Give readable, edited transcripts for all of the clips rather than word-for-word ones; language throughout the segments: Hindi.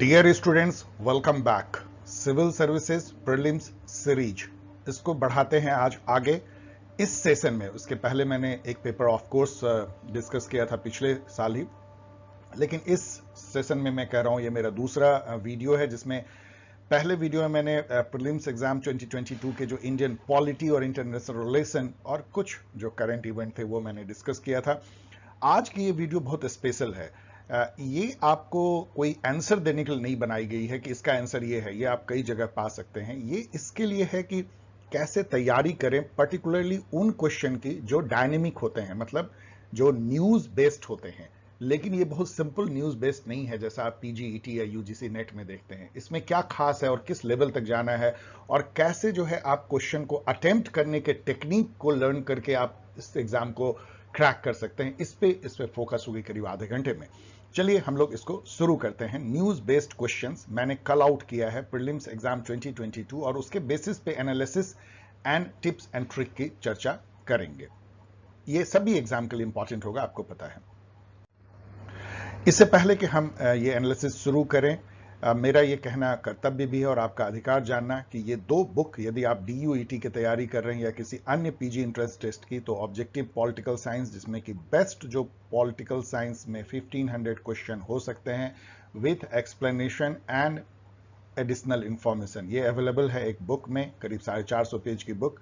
Dear students, welcome back. Civil services prelims series इसको बढ़ाते हैं आज आगे इस सेशन में। उसके पहले मैंने एक पेपर ऑफ कोर्स डिस्कस किया था पिछले साल ही, लेकिन इस सेशन में मैं कह रहा हूं ये मेरा दूसरा वीडियो है, जिसमें पहले वीडियो में मैंने प्रीलिम्स एग्जाम 2022 के जो इंडियन पॉलिटी और इंटरनेशनल रिलेशन और कुछ जो करंट इवेंट थे वो मैंने डिस्कस किया था। आज की ये वीडियो बहुत स्पेशल है। ये आपको कोई आंसर देने के लिए नहीं बनाई गई है कि इसका आंसर ये है, ये आप कई जगह पा सकते हैं। ये इसके लिए है कि कैसे तैयारी करें, पर्टिकुलरली उन क्वेश्चन की जो डायनेमिक होते हैं, मतलब जो न्यूज बेस्ड होते हैं। लेकिन ये बहुत सिंपल न्यूज बेस्ड नहीं है जैसा आप पीजीईटी या यूजीसी नेट में देखते हैं। इसमें क्या खास है और किस लेवल तक जाना है और कैसे जो है आप क्वेश्चन को अटेम्प्ट करने के टेक्निक को लर्न करके आप इस एग्जाम को क्रैक कर सकते हैं, इस पे फोकस होगी करीब आधे घंटे में। चलिए हम लोग इसको शुरू करते हैं। न्यूज बेस्ड क्वेश्चंस मैंने कल आउट किया है प्रीलिम्स एग्जाम 2022 और उसके बेसिस पे analysis and tips and trick की चर्चा करेंगे। ये सभी एग्जाम के लिए इंपॉर्टेंट होगा, आपको पता है। इससे पहले कि हम ये एनालिसिस शुरू करें, मेरा ये कहना कर्तव्य भी है और आपका अधिकार जानना कि ये दो बुक यदि आप डीयूईटी की तैयारी कर रहे हैं या किसी अन्य पीजी एंट्रेंस टेस्ट की, तो ऑब्जेक्टिव पॉलिटिकल साइंस, जिसमें कि बेस्ट जो पॉलिटिकल साइंस में 1500 क्वेश्चन हो सकते हैं with explanation and additional information, ये अवेलेबल है एक बुक में, करीब 450 पेज की बुक।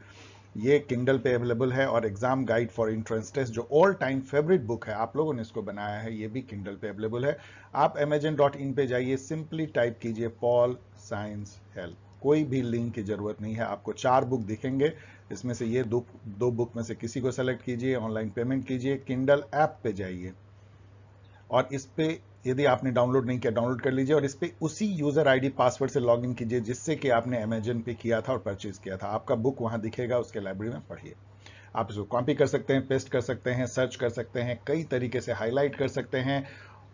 ये किंडल पे अवेलेबल है और exam guide for entrance test जो ऑल टाइम फेवरेट बुक है, आप लोगों ने इसको बनाया है, ये भी किंडल पे अवेलेबल है। आप amazon.in पे जाइए, सिंपली टाइप कीजिए पॉल साइंस हेल्प, कोई भी लिंक की जरूरत नहीं है। आपको 4 बुक दिखेंगे, इसमें से ये दो बुक में से किसी को सेलेक्ट कीजिए, ऑनलाइन पेमेंट कीजिए, किंडल ऐप पे जाइए और इस पे यदि आपने डाउनलोड नहीं किया डाउनलोड कर लीजिए और इस पे उसी यूजर आईडी पासवर्ड से लॉगिन कीजिए जिससे कि आपने अमेजन पे किया था और परचेज किया था। आपका बुक वहां दिखेगा, उसके लाइब्रेरी में पढ़िए। आप इसको कॉपी कर सकते हैं, पेस्ट कर सकते हैं, सर्च कर सकते हैं, कई तरीके से हाईलाइट कर सकते हैं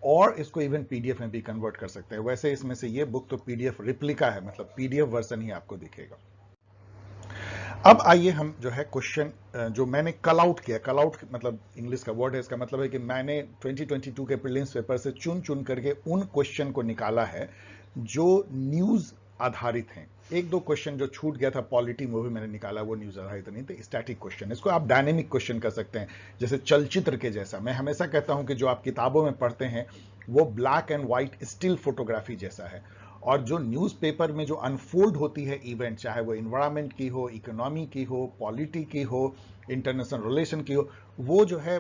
और इसको इवन पीडीएफ में भी कन्वर्ट कर सकते हैं। वैसे इसमें से ये बुक तो पीडीएफ रिप्लिका है, मतलब पीडीएफ वर्जन ही आपको दिखेगा। अब आइए हम जो है क्वेश्चन जो मैंने कल आउट किया, कल आउट मतलब इंग्लिश का वर्ड है, इसका मतलब है कि मैंने 2022 के प्रीलिम्स पेपर से चुन करके उन क्वेश्चन को निकाला है जो न्यूज आधारित हैं। एक दो क्वेश्चन जो छूट गया था पॉलिटी में भी मैंने निकाला, वो न्यूज आधारित नहीं थे, स्टैटिक क्वेश्चन। इसको आप डायनेमिक क्वेश्चन कर सकते हैं, जैसे चलचित्र के जैसा। मैं हमेशा कहता हूं कि जो आप किताबों में पढ़ते हैं वो black and white still photography जैसा है, और जो न्यूज़पेपर में जो अनफोल्ड होती है इवेंट, चाहे वो एनवायरमेंट की हो, इकोनॉमी की हो, पॉलिटी की हो, इंटरनेशनल रिलेशन की हो, वो जो है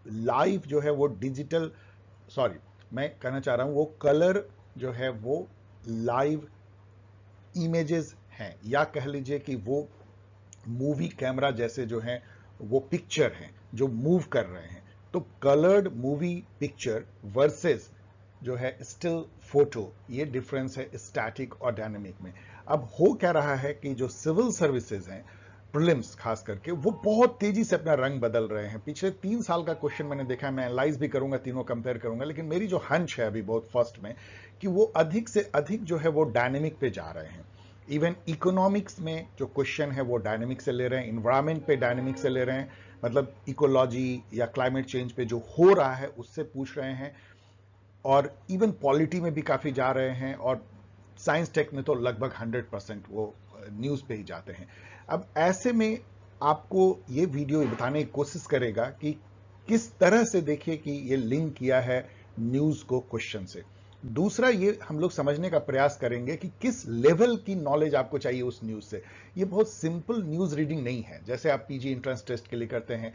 लाइव जो है वो डिजिटल, सॉरी मैं कहना चाह रहा हूं वो कलर जो है वो लाइव इमेजेस हैं, या कह लीजिए कि वो मूवी कैमरा जैसे जो है वो पिक्चर हैं जो मूव कर रहे हैं। तो कलर्ड मूवी पिक्चर वर्सेस जो है स्टिल फोटो, ये डिफरेंस है स्टैटिक और डायनेमिक में। अब हो क्या रहा है कि जो सिविल सर्विसेज हैं प्रीलिम्स खास करके, वो बहुत तेजी से अपना रंग बदल रहे हैं। पिछले 3 साल का क्वेश्चन मैंने देखा, मैं एनालाइज भी करूंगा, तीनों कंपेयर करूंगा, लेकिन मेरी जो हंच है अभी बहुत फर्स्ट में कि वो अधिक से अधिक जो है वो डायनेमिक पे जा रहे हैं। इवन इकोनॉमिक्स में जो क्वेश्चन है वो डायनेमिक से ले रहे हैं, इन्वायरमेंट पे डायनेमिक से ले रहे हैं, मतलब इकोलॉजी या क्लाइमेट चेंज पे जो हो रहा है उससे पूछ रहे हैं, और इवन पॉलिटी में भी काफी जा रहे हैं, और साइंस टेक में तो लगभग 100% वो न्यूज पे ही जाते हैं। अब ऐसे में आपको ये वीडियो बताने की कोशिश करेगा कि किस तरह से देखिए कि ये लिंक किया है न्यूज को क्वेश्चन से। दूसरा, ये हम लोग समझने का प्रयास करेंगे कि किस लेवल की नॉलेज आपको चाहिए उस न्यूज से। ये बहुत सिंपल न्यूज रीडिंग नहीं है जैसे आप पीजी एंट्रेंस टेस्ट के लिए करते हैं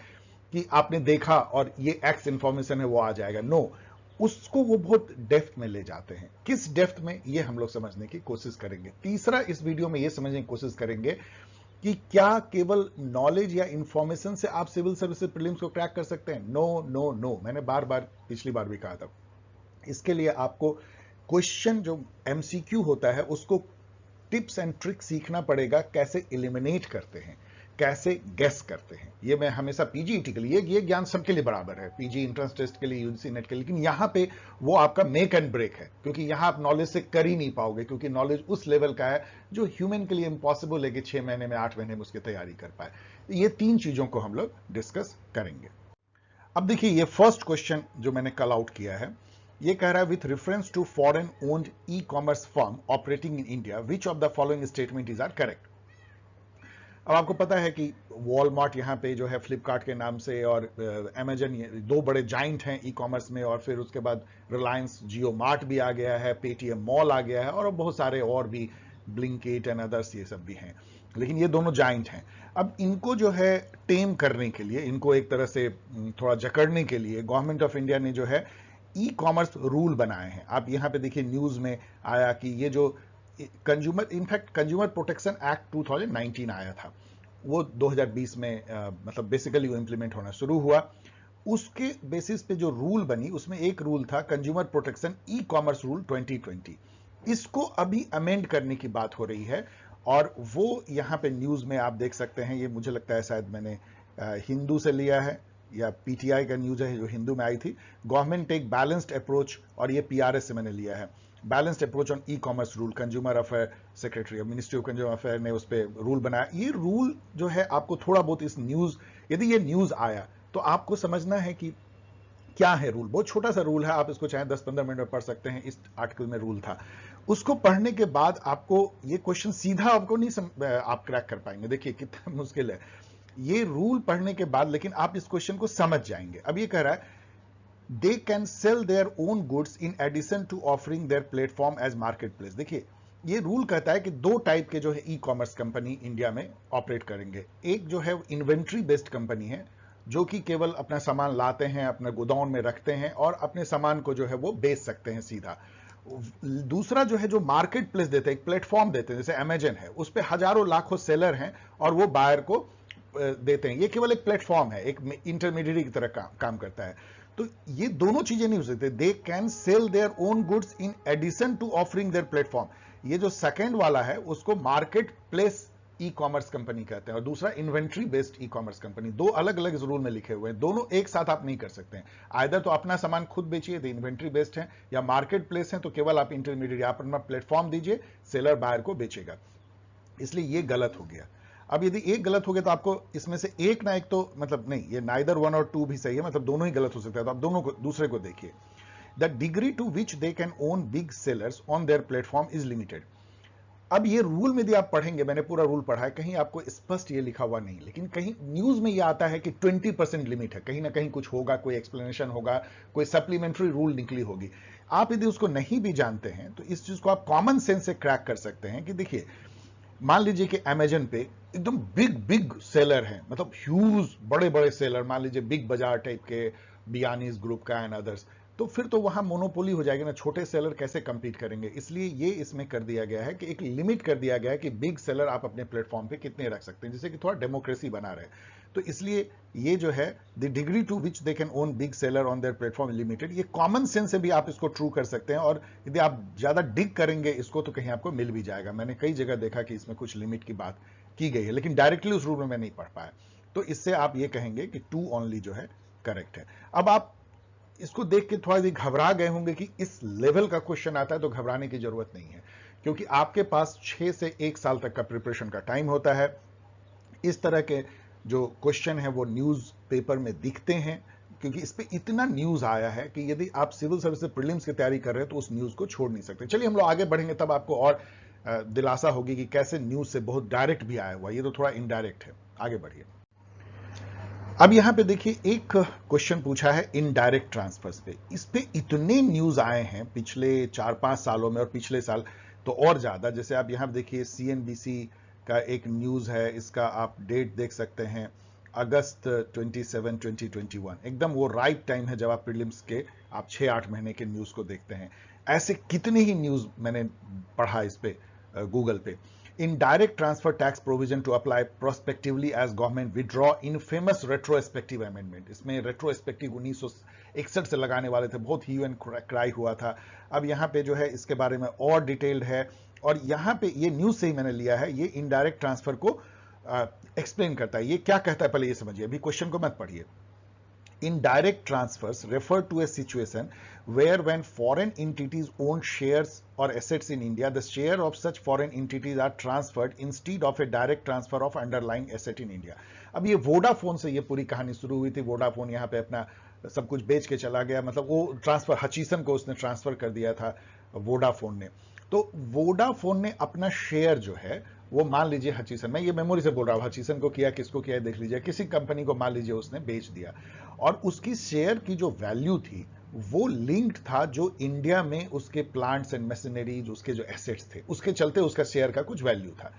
कि आपने देखा और ये एक्स इंफॉर्मेशन है वो आ जाएगा। नो, उसको वो बहुत डेप्थ में ले जाते हैं। किस डेप्थ में, ये हम लोग समझने की कोशिश करेंगे। तीसरा, इस वीडियो में ये समझने की कोशिश करेंगे कि क्या केवल नॉलेज या इंफॉर्मेशन से आप सिविल सर्विसेज प्रीलिम्स को क्रैक कर सकते हैं? नो नो नो, मैंने बार बार पिछली बार भी कहा था। इसके लिए आपको क्वेश्चन जो एमसीक्यू होता है उसको टिप्स एंड ट्रिक सीखना पड़ेगा, कैसे एलिमिनेट करते हैं, कैसे गेस करते हैं। ये मैं हमेशा पीजीईटी के लिए, ये ज्ञान सबके लिए बराबर है, पीजी एंट्रेंस टेस्ट के लिए, यूजीसी नेट के लिए, लेकिन यहां पे वो आपका मेक एंड ब्रेक है, क्योंकि यहां आप नॉलेज से कर ही नहीं पाओगे, क्योंकि नॉलेज उस लेवल का है जो ह्यूमन के लिए इंपॉसिबल है कि 6 महीने में 8 महीने में उसकी तैयारी कर पाए। ये 3 चीजों को हम लोग डिस्कस करेंगे। अब देखिए, ये फर्स्ट क्वेश्चन जो मैंने कल आउट किया है, ये कह रहा है with reference to foreign owned e commerce firm operating in India which of the following statement is are correct. अब आपको पता है कि वॉलमार्ट यहाँ पे जो है फ्लिपकार्ट के नाम से और अमेजन, दो बड़े जाइंट हैं ई कॉमर्स में, और फिर उसके बाद रिलायंस जियो मार्ट भी आ गया है, पेटीएम मॉल आ गया है, और बहुत सारे और भी ब्लिंकिट एंड अदर्स ये सब भी हैं, लेकिन ये दोनों जाइंट हैं। अब इनको जो है टेम करने के लिए, इनको एक तरह से थोड़ा जकड़ने के लिए गवर्नमेंट ऑफ इंडिया ने जो है ई कॉमर्स रूल बनाए हैं। आप यहाँ पे देखिए न्यूज में आया कि ये जो इनफैक्ट कंज्यूमर प्रोटेक्शन एक्ट 2019 आया था, वो 2020 में मतलब बेसिकली वो इंप्लीमेंट होना शुरू हुआ। उसके बेसिस पे जो रूल बनी, उसमें एक रूल था consumer protection e commerce rule 2020। इसको अभी अमेंड करने की बात हो रही है, और वो यहां पे न्यूज में आप देख सकते हैं। ये मुझे लगता है शायद मैंने हिंदू से लिया है या पीटीआई का न्यूज है जो हिंदू में आई थी। गवर्नमेंट टेक बैलेंस्ड अप्रोच, और ये पीआरएस से मैंने लिया है, balanced approach on e commerce rule. Consumer affair secretary of ministry of consumer affair ने उस पर रूल बनाया। ये रूल जो है आपको थोड़ा बहुत इस न्यूज, यदि ये न्यूज आया तो आपको समझना है कि क्या है रूल। बहुत छोटा सा रूल है, आप इसको चाहे 10-15 मिनट में पढ़ सकते हैं। इस आर्टिकल में रूल था, उसको पढ़ने के बाद आपको ये क्वेश्चन सीधा आपको नहीं आप क्रैक कर पाएंगे। देखिए कितना मुश्किल है ये रूल पढ़ने के बाद, लेकिन आप इस क्वेश्चन को समझ जाएंगे। अब ये कह रहा है they can sell their own goods in addition to offering their platform as marketplace। देखिए ये रूल कहता है कि दो टाइप के जो है ई कॉमर्स कंपनी इंडिया में ऑपरेट करेंगे। एक जो है इन्वेंट्री बेस्ड कंपनी है, जो कि केवल अपना सामान लाते हैं, अपने गोदाउन में रखते हैं और अपने सामान को जो है वो बेच सकते हैं सीधा। दूसरा जो है जो मार्केट प्लेस देते हैं, एक प्लेटफॉर्म देते हैं, जैसे अमेजन है, उस पर हजारों लाखों सेलर हैं और वो बायर को देते हैं। ये केवल एक प्लेटफॉर्म है, एक इंटरमीडिएट की तरह काम करता है। तो ये दोनों चीजें नहीं हो सकते। They can sell their own goods in addition to offering their platform. ये जो सेकंड वाला है उसको marketplace e commerce company कहते हैं, और दूसरा inventory based e commerce company. दो अलग अलग रूल में लिखे हुए हैं, दोनों एक साथ आप नहीं कर सकते हैं। आइदर तो अपना सामान खुद बेचिए, तो इन्वेंट्री बेस्ड है, या मार्केट प्लेस है तो केवल आप इंटरमीडिएट, आप अपना प्लेटफॉर्म दीजिए, सेलर बायर को बेचेगा। इसलिए ये गलत हो गया। अब यदि एक गलत हो गया तो आपको इसमें से एक ना एक तो मतलब नहीं, ये नाइदर 1 और 2 भी सही है, मतलब दोनों ही गलत हो सकता है। तो आप दोनों को, दूसरे को देखिए। The degree to which they can own big sellers on their platform is limited. अब ये रूल में यदि आप पढ़ेंगे, मैंने पूरा रूल पढ़ा है, कहीं आपको स्पष्ट ये लिखा हुआ नहीं, लेकिन कहीं न्यूज में ये आता है कि 20% लिमिट है। कहीं ना कहीं कुछ होगा, कोई एक्सप्लेनेशन होगा, कोई सप्लीमेंट्री रूल निकली होगी। आप यदि उसको नहीं भी जानते हैं तो इस चीज को आप कॉमन सेंस से क्रैक कर सकते हैं कि देखिए, मान लीजिए कि अमेजन पे एकदम बिग सेलर हैं, मतलब ह्यूज बड़े बड़े सेलर, मान लीजिए बिग बाजार टाइप के, बियानीज ग्रुप का एंड अदर्स, तो फिर तो वहां मोनोपोली हो जाएगी ना, छोटे सेलर कैसे कंपीट करेंगे। इसलिए ये इसमें कर दिया गया है कि एक लिमिट कर दिया गया है कि बिग सेलर आप अपने प्लेटफॉर्म पे कितने रख सकते हैं, जिससे कि थोड़ा डेमोक्रेसी बना रहे। तो इसलिए ये जो है the degree to which they can own big seller on their platform limited, ये कॉमन सेंस से भी आप इसको ट्रू कर सकते हैं, और यदि आप ज्यादा डिग करेंगे इसको तो कहीं आपको मिल भी जाएगा। मैंने कई जगह देखा कि इसमें कुछ लिमिट की बात की गई है, लेकिन डायरेक्टली उस रूल में मैं नहीं पढ़ पाया। तो इससे आप ये कहेंगे कि 2 ओनली जो है करेक्ट है। अब आप इसको देख के थोड़ा सी घबरा गए होंगे कि इस लेवल का क्वेश्चन आता है, तो घबराने की जरूरत नहीं है, क्योंकि आपके पास 6 से 1 साल तक का प्रिपरेशन का टाइम होता है। इस तरह के जो क्वेश्चन है वो न्यूज पेपर में दिखते हैं, क्योंकि इस पे इतना न्यूज आया है कि यदि आप सिविल सर्विस प्रीलिम्स की तैयारी कर रहे हैं तो उस न्यूज को छोड़ नहीं सकते। चलिए हम लोग आगे बढ़ेंगे, तब आपको और दिलासा होगी कि कैसे न्यूज से बहुत डायरेक्ट भी आया हुआ, ये तो थोड़ा इनडायरेक्ट है। आगे बढ़िए। अब यहां पे देखिए एक क्वेश्चन पूछा है इनडायरेक्ट ट्रांसफर्स पे। इस पे इतने न्यूज आए हैं पिछले 4-5 सालों में, और पिछले साल तो और ज्यादा। जैसे आप यहां देखिए CNBC का एक न्यूज है, इसका आप डेट देख सकते हैं, अगस्त 27, 2021। एकदम वो राइट टाइम है जब आप प्रीलिम्स के आप 6-8 महीने के न्यूज को देखते हैं। ऐसे कितने ही न्यूज मैंने पढ़ा इस पे गूगल पे। Indirect transfer tax provision to apply prospectively as government withdraw infamous retrospective amendment। इसमें retrospective 1961 से लगाने वाले थे, बहुत ह्यू एंड क्राई हुआ था। अब यहाँ पे जो है इसके बारे में और डिटेल्ड है, और यहाँ पे ये न्यूज से ही मैंने लिया है। ये इनडायरेक्ट ट्रांसफर को एक्सप्लेन करता है। ये क्या कहता है पहले ये समझिए, अभी क्वेश्चन को मत पढ़िए। Indirect transfers refer to a situation where when foreign entities own shares or assets in India, the share of such foreign entities are transferred instead of a direct transfer of underlying asset in India। अब ये वोडाफोन से ये पूरी कहानी शुरू हुई थी। वोडाफोन यहाँ पे अपना सब कुछ बेच के चला गया, मतलब वो ट्रांसफर हचीसन को उसने ट्रांसफर कर दिया था वोडाफोन ने। तो वोडाफोन ने अपना शेयर जो है वो मान लीजिए हचीसन, मैं ये मेमोरी से बोल रहा हूं, हचीसन को किया किसको किया देख लीजिए, किसी कंपनी को मान लीजिए उसने बेच दिया, और उसकी शेयर की जो वैल्यू थी वो लिंक्ड था जो इंडिया में उसके प्लांट्स एंड मशीनरीज, उसके जो एसेट्स थे, उसके चलते उसका शेयर का कुछ वैल्यू था।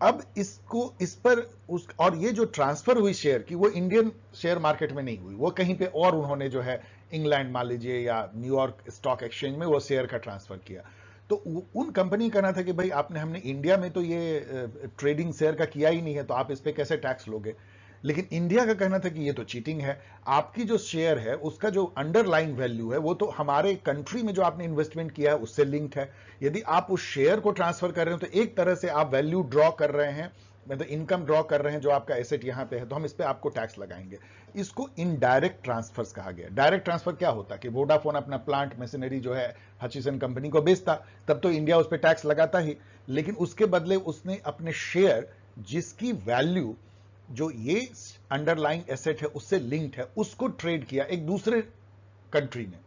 अब इसको इस पर उस, और ये जो ट्रांसफर हुई शेयर की वो इंडियन शेयर मार्केट में नहीं हुई, वो कहीं पे और उन्होंने जो है इंग्लैंड मान लीजिए या न्यूयॉर्क स्टॉक एक्सचेंज में वो शेयर का ट्रांसफर किया। तो उन कंपनी का कहना था कि भाई आपने, हमने इंडिया में तो ये ट्रेडिंग शेयर का किया ही नहीं है, तो आप इस पे कैसे टैक्स लोगे। लेकिन इंडिया का कहना था कि ये तो चीटिंग है, आपकी जो शेयर है उसका जो अंडरलाइन वैल्यू है वो तो हमारे कंट्री में जो आपने इन्वेस्टमेंट किया है उससे लिंक्ड है। यदि आप उस शेयर को ट्रांसफर कर रहे हो तो एक तरह से आप वैल्यू ड्रॉ कर रहे हैं, मतलब इनकम ड्रॉ कर रहे हैं जो आपका एसेट यहां पे है, तो हम इस पे आपको टैक्स लगाएंगे। इसको इनडायरेक्ट ट्रांसफर्स कहा गया। डायरेक्ट ट्रांसफर क्या होता कि वोडाफोन अपना प्लांट मशीनरी जो है हचीसन कंपनी को बेचता, तब तो इंडिया उस पर टैक्स लगाता ही, लेकिन उसके बदले उसने अपने शेयर जिसकी वैल्यू जो ये अंडरलाइंग एसेट है उससे लिंक्ड है, उसको ट्रेड किया एक दूसरे कंट्री में,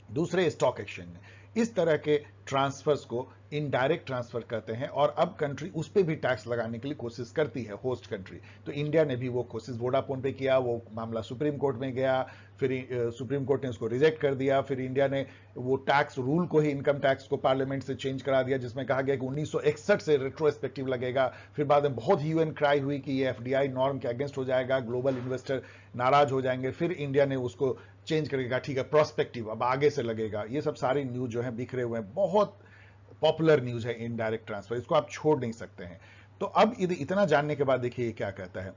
दूसरे स्टॉक एक्सचेंज में। इस तरह के ट्रांसफर्स को इनडायरेक्ट ट्रांसफर कहते हैं, और अब कंट्री उस पर भी टैक्स लगाने के लिए कोशिश करती है, होस्ट कंट्री। तो इंडिया ने भी वो कोशिश वोडाफोन पे किया, वो मामला सुप्रीम कोर्ट में गया, फिर सुप्रीम कोर्ट ने उसको रिजेक्ट कर दिया, फिर इंडिया ने वो टैक्स रूल को ही, इनकम टैक्स को पार्लियामेंट से चेंज करा दिया, जिसमें कहा गया कि 1961 से रेट्रोस्पेक्टिव लगेगा। फिर बाद में बहुत ह्यू एंड क्राई हुई कि ये एफडीआई नॉर्म के अगेंस्ट हो जाएगा, ग्लोबल इन्वेस्टर नाराज हो जाएंगे, फिर इंडिया ने उसको चेंज करके ठीक है प्रोस्पेक्टिव, अब आगे से लगेगा। ये सब सारी न्यूज जो है बिखरे हुए हैं, बहुत पॉपुलर न्यूज है इनडायरेक्ट ट्रांसफर, इसको आप छोड़ नहीं सकते हैं। तो अब इतना जानने के बाद देखिए ये क्या कहता है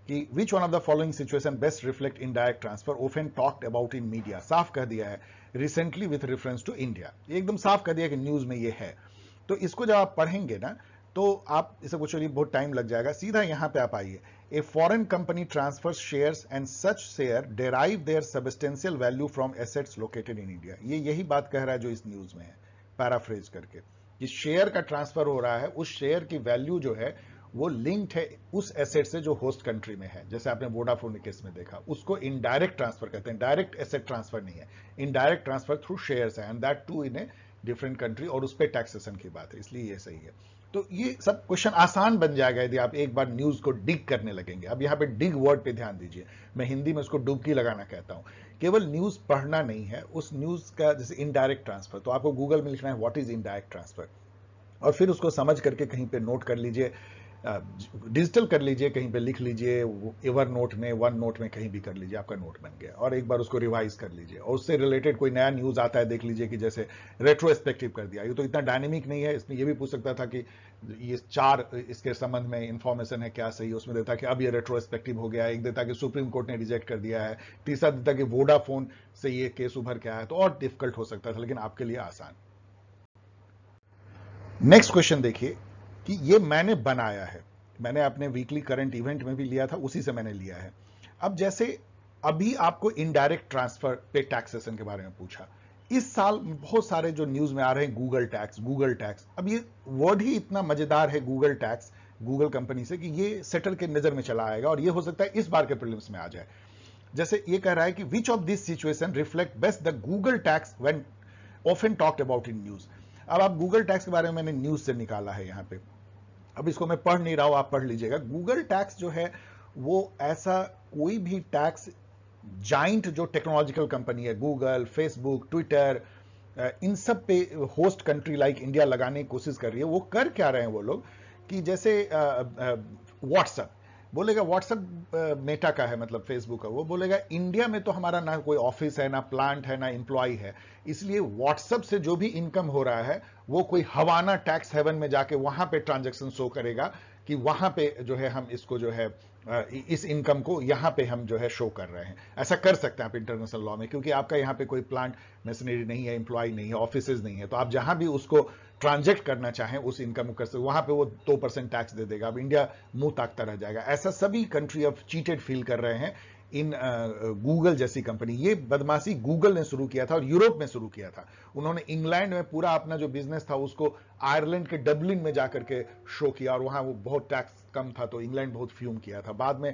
कि which one of the following situation best reflect indirect transfer often talked about in media. साफ कह दिया है recently with reference to India, एकदम साफ कह दिया कि न्यूज में ये है। तो इसको जब आप पढ़ेंगे ना तो आप इसे कुछ बहुत टाइम लग जाएगा, सीधा यहां पे आप आइए। A foreign company transfers shares and such share derive their substantial value from assets located in India। ये यही बात कह रहा है जो इस न्यूज में है, पैराफ्रेज करके, कि शेयर का ट्रांसफर हो रहा है, उस शेयर की वैल्यू जो है वो लिंक्ड है उस एसेट से जो होस्ट कंट्री में है। जैसे आपने वोडाफोन के केस में देखा, उसको इनडायरेक्ट ट्रांसफर कहते हैं, डायरेक्ट एसेट ट्रांसफर नहीं है, इनडायरेक्ट ट्रांसफर थ्रू शेयर्स है, and that too in a different country, और उस पर टैक्सेशन की बात है, इसलिए ये सही है। तो ये सब क्वेश्चन आसान बन जाएगा यदि आप एक बार न्यूज को डिग करने लगेंगे। अब यहां पे डिग वर्ड पे ध्यान दीजिए, मैं हिंदी में उसको डुबकी लगाना कहता हूं। केवल न्यूज पढ़ना नहीं है, उस न्यूज का जैसे इनडायरेक्ट ट्रांसफर, तो आपको गूगल में लिखना है व्हाट इज इनडायरेक्ट ट्रांसफर, और फिर उसको समझ करके कहीं पे नोट कर लीजिए, डिजिटल कर लीजिए, कहीं पे लिख लीजिए, एवर नोट में, वन नोट में, कहीं भी कर लीजिए, आपका नोट बन गया। और एक बार उसको रिवाइज कर लीजिए, और उससे रिलेटेड कोई नया न्यूज आता है देख लीजिए कि जैसे रेट्रोस्पेक्टिव कर दिया, ये तो इतना डायनेमिक नहीं है, इसमें ये भी पूछ सकता था कि ये 4 इसके संबंध में इंफॉर्मेशन है क्या सही, उसमें देता कि अब ये रेट्रोस्पेक्टिव हो गया है, एक देता कि सुप्रीम कोर्ट ने रिजेक्ट कर दिया है, तीसरा देता कि वोडाफोन से ये केस उभर के आया है, तो और डिफिकल्ट हो सकता था, लेकिन आपके लिए आसान। नेक्स्ट क्वेश्चन देखिए कि ये मैंने बनाया है, मैंने अपने वीकली करंट इवेंट में भी लिया था, उसी से मैंने लिया है। अब जैसे अभी आपको इनडायरेक्ट ट्रांसफर पे टैक्सेशन के बारे में पूछा, इस साल बहुत सारे जो न्यूज में आ रहे हैं गूगल टैक्स, गूगल टैक्स, अब ये वर्ड ही इतना मजेदार है गूगल टैक्स, गूगल कंपनी से, कि ये सेटल के नजर में चला आएगा, और ये हो सकता है इस बार के प्रीलिम्स में आ जाए। जैसे ये कह रहा है कि which of this situation reflect best the Google tax when often talked about in news. अब आप गूगल टैक्स के बारे में मैंने न्यूज से निकाला है यहां पे, अब इसको मैं पढ़ नहीं रहा हूं, आप पढ़ लीजिएगा। गूगल टैक्स जो है वो ऐसा कोई भी टैक्स जाइंट जो टेक्नोलॉजिकल कंपनी है, गूगल, फेसबुक, ट्विटर, इन सब पे होस्ट कंट्री लाइक इंडिया लगाने की कोशिश कर रही है। वो कर क्या रहे हैं वो लोग कि जैसे व्हाट्सएप बोलेगा, व्हाट्सएप मेटा का है, मतलब फेसबुक का, वो बोलेगा इंडिया में तो हमारा ना कोई ऑफिस है, ना प्लांट है, ना एम्प्लॉय है, इसलिए व्हाट्सएप से जो भी इनकम हो रहा है वो कोई हवाना टैक्स हेवन में जाके वहां पे ट्रांजैक्शन शो करेगा कि वहां पे जो है हम इसको जो है इस इनकम को यहां पे हम जो है शो कर रहे हैं। ऐसा कर सकते हैं आप इंटरनेशनल लॉ में, क्योंकि आपका यहां पे कोई प्लांट मशीनरी नहीं है, एम्प्लॉय नहीं है, ऑफिसेज नहीं है, तो आप जहां भी उसको ट्रांजेक्ट करना चाहें उस इनकम को कर सकते, वहां पे वो 2% टैक्स दे देगा। अब इंडिया मुंह ताकता रह जाएगा। ऐसा सभी कंट्री अब चीटेड फील कर रहे हैं इन गूगल जैसी कंपनी। ये बदमाशी गूगल ने शुरू किया था और यूरोप में शुरू किया था। उन्होंने इंग्लैंड में पूरा अपना जो बिजनेस था उसको आयरलैंड के डबलिन में जाकर के शो किया, और वहां वो बहुत टैक्स कम था तो इंग्लैंड बहुत फ्यूम किया था। बाद में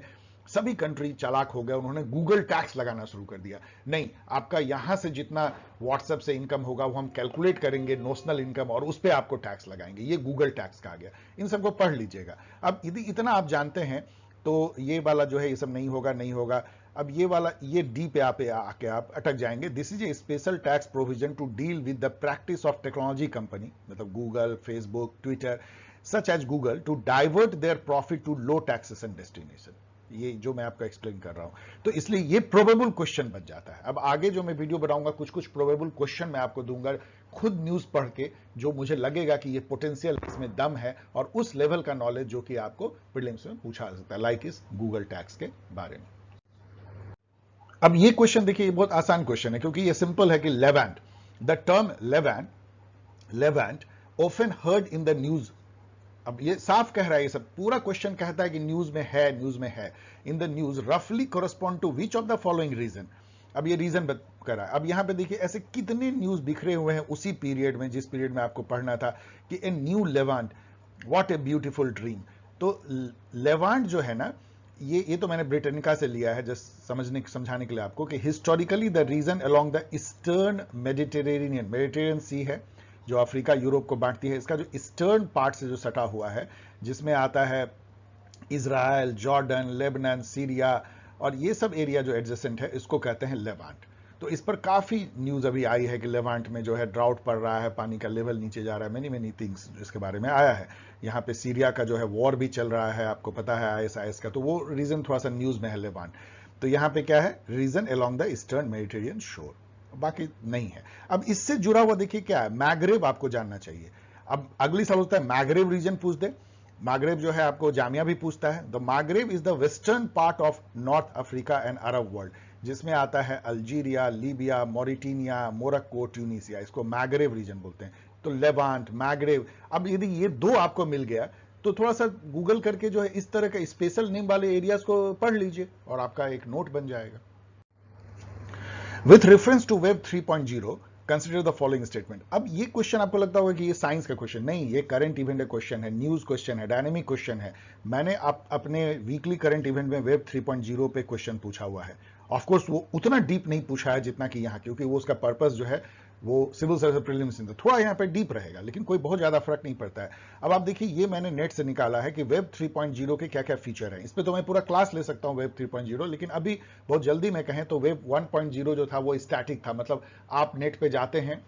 सभी कंट्री चालाक हो गए, उन्होंने गूगल टैक्स लगाना शुरू कर दिया। नहीं, आपका यहां से जितना व्हाट्सएप से इनकम होगा वो हम कैलकुलेट करेंगे नोशनल इनकम, और उस पर आपको टैक्स लगाएंगे। ये गूगल टैक्स कहा गया। इन सबको पढ़ लीजिएगा। अब यदि इतना आप जानते हैं तो ये वाला जो है ये सब नहीं होगा, नहीं होगा। अब ये वाला, ये डी पे आके आप अटक जाएंगे। This is a special tax provision to deal with the practice of technology company, मतलब Google, Facebook, Twitter, such as Google, to divert their profit to low taxation destination. ये जो मैं आपको एक्सप्लेन कर रहा हूं, तो इसलिए ये प्रोबेबल क्वेश्चन बच जाता है। अब आगे जो मैं वीडियो बनाऊंगा, कुछ कुछ प्रोबेबल क्वेश्चन मैं आपको दूंगा खुद न्यूज पढ़ के, जो मुझे लगेगा कि ये पोटेंशियल इसमें दम है, और उस लेवल का नॉलेज जो कि आपको प्रीलिम्स में पूछा जा सकता है, लाइक इस गूगल टैक्स के बारे में। अब ये क्वेश्चन देखिए, ये बहुत आसान क्वेश्चन है, क्योंकि ये सिंपल है कि Levant, the term Levant often heard in the news. अब ये साफ कह रहा है, ये सब पूरा क्वेश्चन कहता है कि न्यूज में है, न्यूज में है। इन द न्यूज रफली correspond to which of the following region. अब ये रीजन कर रहा है। अब यहां पे देखिए ऐसे कितने न्यूज बिखरे हुए हैं उसी पीरियड में, जिस पीरियड में आपको पढ़ना था कि a new Levant, what a beautiful dream. तो लेवांट जो है ना, ये तो मैंने ब्रिटेनिका से लिया है, जस्ट समझाने के लिए आपको, कि historically the region along the eastern Mediterranean sea है, जो अफ्रीका यूरोप को बांटती है, इसका जो ईस्टर्न पार्ट से जो सटा हुआ है, जिसमें आता है इजराइल, जॉर्डन, लेबनान, सीरिया, और ये सब एरिया जो एडजेसेंट है, इसको कहते हैं लेवांट। तो इस पर काफी न्यूज अभी आई है कि लेवांट में जो है ड्राउट पड़ रहा है, पानी का लेवल नीचे जा रहा है, मेनी थिंग्स इसके बारे में आया है। यहाँ पे सीरिया का जो है वॉर भी चल रहा है, आपको पता है, ISIS का, तो वो रीजन थोड़ा सा न्यूज में है, लेवांट। तो यहाँ पे क्या है, region along the eastern Mediterranean shore, बाकी नहीं है। अब इससे जुड़ा हुआ देखिए क्या है, मैग्रेब आपको जानना चाहिए। अब अगली साल होता है मैग्रेब रीजन पूछ दे। मैग्रेब जो है आपको जामिया भी पूछता है। The Maghreb is the western part of North Africa and Arab world, जिसमें आता है Algeria, Libya, Mauritania, Morocco, Tunisia, इसको मैग्रेब रीजन बोलते हैं। तो लेवांट, मैग्रेब, अब यदि ये दो आपको मिल गया तो थोड़ा सा गूगल करके जो है इस तरह के स्पेशल नेम वाले एरियाज को पढ़ लीजिए और आपका एक नोट बन जाएगा। With reference to Web 3.0, consider the following statement. अब ये क्वेश्चन आपको लगता होगा कि ये साइंस का क्वेश्चन, नहीं, ये करंट इवेंट का क्वेश्चन है, न्यूज क्वेश्चन है, डायनेमिक क्वेश्चन है। मैंने अपने वीकली करंट इवेंट में वेब 3.0 पे क्वेश्चन पूछा हुआ है। ऑफ कोर्स वो उतना डीप नहीं पूछा है जितना कि यहाँ, क्योंकि वो उसका पर्पस जो है वो सिविल सर्विस प्रीलिम्स में थोड़ा यहाँ पे डीप रहेगा, लेकिन कोई बहुत ज्यादा फर्क नहीं पड़ता है। अब आप देखिए, ये मैंने नेट से निकाला है कि वेब 3.0 के क्या क्या फीचर हैं। इस पे तो मैं पूरा क्लास ले सकता हूँ वेब 3.0, लेकिन अभी बहुत जल्दी में कहें तो वेब 1.0 जो था वो स्टैटिक था, मतलब आप नेट पे जाते हैं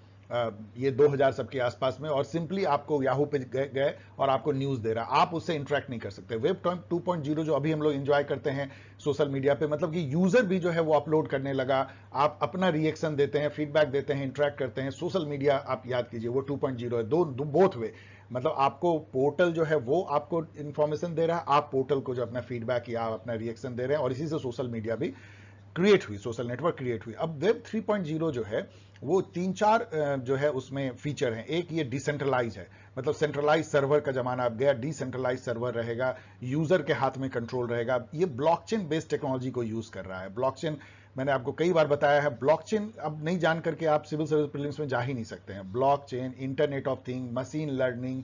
ये 2000 सबके आसपास में, और सिंपली आपको याहू पे गए और आपको न्यूज दे रहा है, आप उससे इंटरेक्ट नहीं कर सकते। वेब 2.0 जो अभी हम लोग एंजॉय करते हैं सोशल मीडिया पे, मतलब कि यूजर भी जो है वो अपलोड करने लगा, आप अपना रिएक्शन देते हैं, फीडबैक देते हैं, इंटरेक्ट करते हैं। सोशल मीडिया आप याद कीजिए वो 2.0 है, बोथ वे, मतलब आपको पोर्टल जो है वो आपको इंफॉर्मेशन दे रहा है, आप पोर्टल को जो अपना फीडबैक या अपना रिएक्शन दे रहे हैं, और इसी से सोशल मीडिया भी क्रिएट हुई, सोशल नेटवर्क क्रिएट हुई। अब वेब 3.0 जो है वो 3-4 जो है उसमें फीचर हैं। एक ये डिसेंट्रलाइज है, मतलब सेंट्रलाइज सर्वर का जमाना अब गया, डिसेंट्रलाइज सर्वर रहेगा, यूजर के हाथ में कंट्रोल रहेगा। ये ब्लॉकचेन बेस्ड टेक्नोलॉजी को यूज कर रहा है। ब्लॉकचेन मैंने आपको कई बार बताया है, ब्लॉकचेन अब नहीं जान करके आप सिविल सर्विस प्रीलिम्स में जा ही नहीं सकते हैं। Blockchain, internet of thing, machine learning,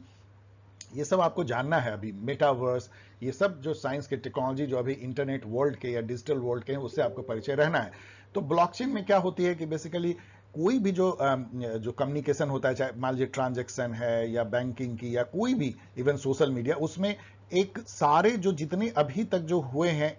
ये सब आपको जानना है। अभी मेटावर्स, ये सब जो साइंस के टेक्नोलॉजी जो अभी इंटरनेट वर्ल्ड के या डिजिटल वर्ल्ड के हैं, उससे आपको परिचय रहना है। तो ब्लॉकचेन में क्या होती है कि बेसिकली कोई भी जो कम्युनिकेशन होता है, चाहे मान लीजिए ट्रांजैक्शन है या बैंकिंग की या कोई भी इवन सोशल मीडिया, उसमें एक सारे जो जितने अभी तक जो हुए हैं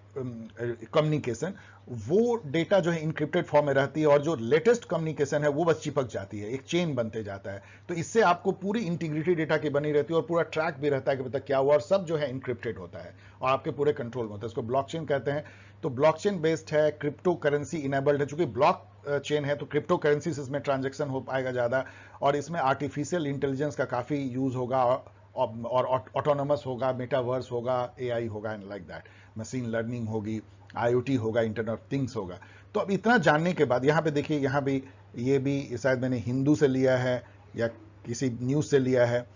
कम्युनिकेशन, वो डेटा जो है इंक्रिप्टेड फॉर्म में रहती है, और जो लेटेस्ट कम्युनिकेशन है वो बस चिपक जाती है, एक चेन बनते जाता है। तो इससे आपको पूरी इंटीग्रिटी डेटा की बनी रहती है, और पूरा ट्रैक भी रहता है कि पता क्या हुआ, और सब जो है इंक्रिप्टेड होता है और आपके पूरे कंट्रोल में होता है। इसको ब्लॉकचेन कहते हैं। तो ब्लॉकचेन बेस्ड है, क्रिप्टो करेंसी इनेबल्ड है, चूंकि ब्लॉक चेन है तो क्रिप्टो करेंसी से इसमें ट्रांजेक्शन हो पाएगा ज्यादा, और इसमें आर्टिफिशियल इंटेलिजेंस का काफी यूज होगा, और ऑटोनोमस होगा, मेटावर्स होगा, AI होगा, and like that, machine learning होगी, IoT होगा, इंटरनेट ऑफ थिंग्स होगा। तो अब इतना जानने के बाद यहाँ पे देखिए, यहाँ भी ये भी शायद मैंने हिंदू से लिया है या किसी न्यूज से लिया है।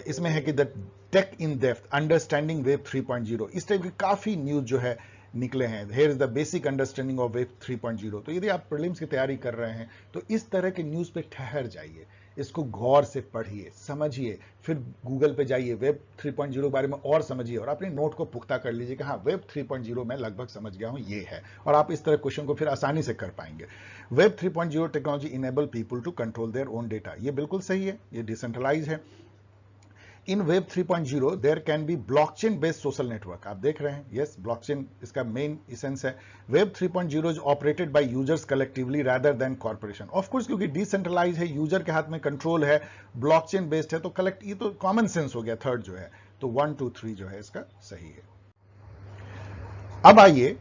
इसमें है कि the tech in depth understanding web 3.0, इस टाइप की काफी न्यूज जो है निकले हैं। Here is the basic understanding of web 3.0। तो यदि आप प्रीलिम्स की तैयारी कर रहे हैं तो इस तरह के न्यूज पे ठहर जाइए, इसको गौर से पढ़िए, समझिए, फिर गूगल पे जाइए, वेब 3.0 के बारे में और समझिए और अपने नोट को पुख्ता कर लीजिए कि हाँ, वेब 3.0 में लगभग समझ गया हूं, ये है। और आप इस तरह क्वेश्चन को फिर आसानी से कर पाएंगे। Web 3.0 technology enable people to control their own data, ये बिल्कुल सही है, ये डिसेंट्रलाइज है। In web 3.0 there can be blockchain based social network, आप देख रहे हैं, यस, ब्लॉकचेन इसका मेन इसेंस है। Web 3.0 is operated by users collectively rather than corporation, of course, क्योंकि डिसेंट्रलाइज है, यूजर के हाथ में कंट्रोल है, ब्लॉकचेन बेस्ड है, तो कलेक्ट, ये तो कॉमन सेंस हो गया, थर्ड जो है, तो 1 2 3 जो है इसका सही है। अब आइए